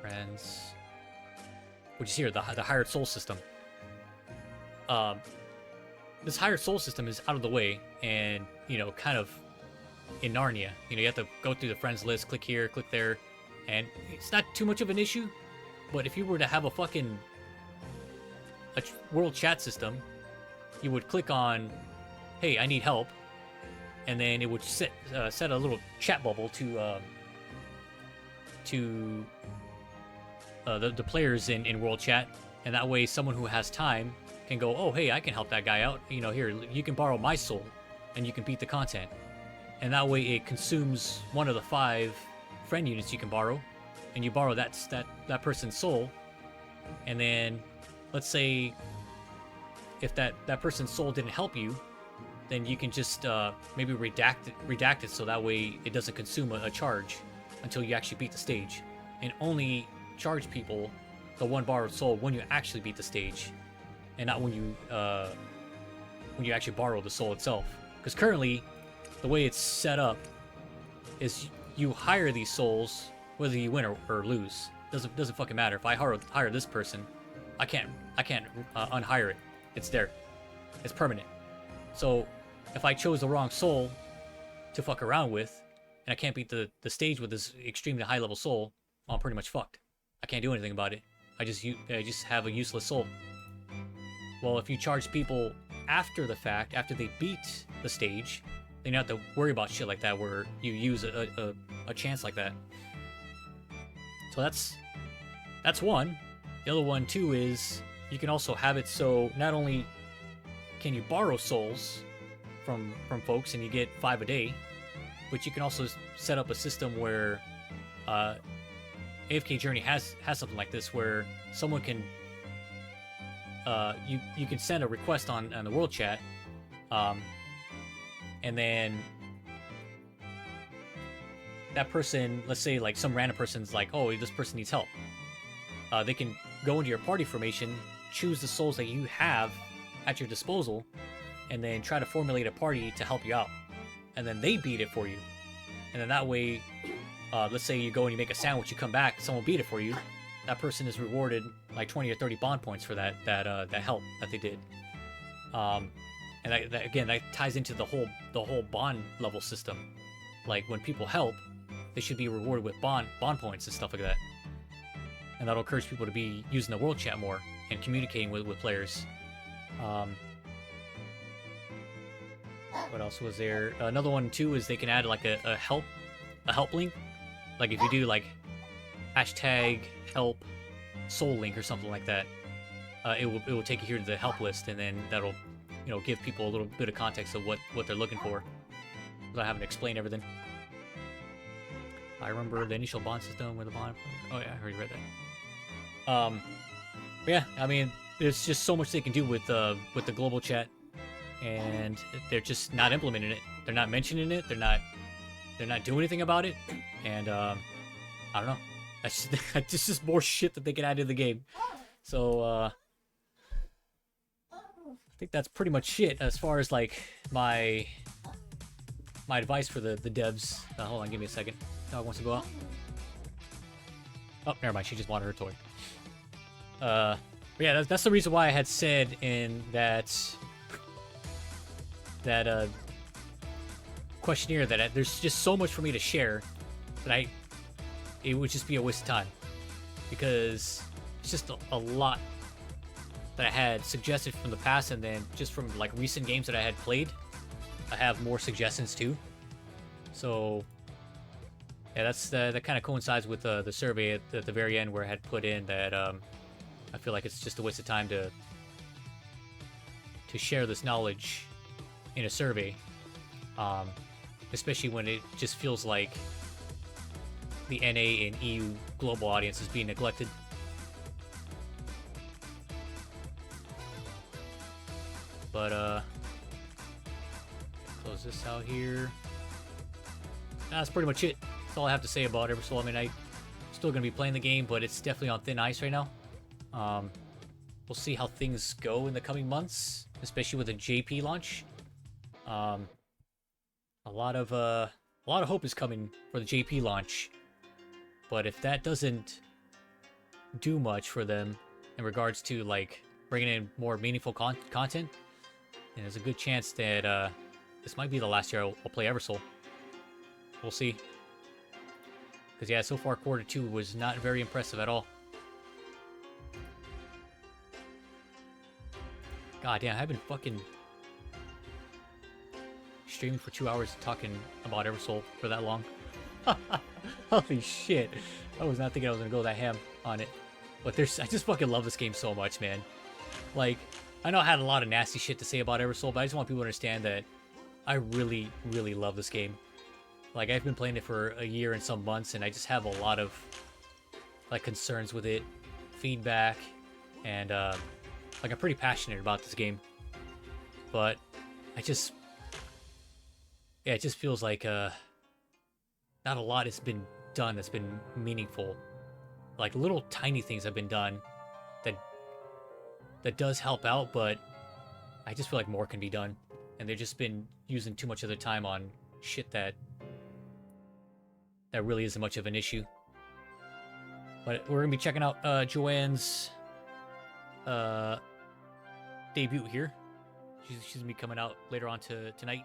Friends. Which is here, the hired soul system. This hired soul system is out of the way, and you know, kind of in Narnia. You know, you have to go through the friends list, click here, click there, and it's not too much of an issue. But if you were to have a world chat system, you would click on, hey, I need help, and then it would set a little chat bubble to the players in world chat, and that way someone who has time can go, oh hey, I can help that guy out, you know, here, you can borrow my soul and you can beat the content. And that way it consumes one of the 5 friend units you can borrow, and you borrow that person's soul, and then let's say if that person's soul didn't help you, then you can just maybe redact it so that way it doesn't consume a charge until you actually beat the stage, and only charge people the 1 borrowed soul when you actually beat the stage, and not when you actually borrow the soul itself. Because currently, the way it's set up is you hire these souls whether you win or lose. Doesn't fucking matter. If I hire this person, I can't unhire it. It's there. It's permanent. So if I chose the wrong soul to fuck around with, and I can't beat the stage with this extremely high level soul, well, I'm pretty much fucked. I can't do anything about it. I just have a useless soul. Well, if you charge people after the fact, after they beat the stage, then you don't have to worry about shit like that where you use a chance like that. So that's one. The other one too is you can also have it so not only can you borrow souls from folks and you get 5 a day, but you can also set up a system where AFK Journey has something like this where someone can you can send a request on the world chat, and then that person, let's say like some random person's like, oh, this person needs help. They can go into your party formation, choose the souls that you have at your disposal, and then try to formulate a party to help you out. And then they beat it for you. And then that way, let's say you go and you make a sandwich, you come back, someone beat it for you. That person is rewarded like 20 or 30 bond points for that help that they did. And that ties into the whole bond level system. Like when people help, they should be rewarded with bond points and stuff like that. And that'll encourage people to be using the world chat more and communicating with players. What else was there? Another one too is they can add like a help link. Like if you do like hashtag help soul link or something like that, it will take you here to the help list, and then that'll give people a little bit of context of what they're looking for, without having to explain everything. I remember the initial bond system with the bond. Oh yeah, I already read that. Yeah, I mean, there's just so much they can do with the global chat. and they're just not implementing it. They're not mentioning it. They're not doing anything about it. And I don't know. That's just more shit that they can add to the game. So I think that's pretty much it as far as like my advice for the devs. Hold on, give me a second. Dog wants to go out. Oh, never mind. She just wanted her toy. But yeah, that's the reason why I had said in that questionnaire that there's just so much for me to share that it would just be a waste of time, because it's just a lot that I had suggested from the past, and then just from like recent games that I had played, I have more suggestions too. So yeah, that kind of coincides with the survey at the very end, where I had put in that I feel like it's just a waste of time to share this knowledge in a survey, especially when it just feels like the NA and EU global audience is being neglected. But close this out here. That's pretty much it. That's all I have to say about Eversoul. I mean, I'm still gonna be playing the game, but it's definitely on thin ice right now. We'll see how things go in the coming months, especially with the JP launch. A lot of hope is coming for the JP launch, but if that doesn't do much for them in regards to like bringing in more meaningful content, then there's a good chance that this might be the last year I'll play Eversoul. We'll see. Because yeah, so far quarter 2 was not very impressive at all. God damn, I've been fucking streaming for 2 hours talking about Eversoul for that long. Holy shit. I was not thinking I was gonna go that ham on it. But I just fucking love this game so much, man. Like, I know I had a lot of nasty shit to say about Eversoul, but I just want people to understand that I really, really love this game. Like, I've been playing it for a year and some months, and I just have a lot of like concerns with it, feedback, and like I'm pretty passionate about this game. But it just feels like not a lot has been done that's been meaningful. Like little tiny things have been done that does help out, but I just feel like more can be done, and they've just been using too much of their time on shit that really isn't much of an issue. But we're gonna be checking out Joanne's debut here. She's gonna be coming out later on tonight.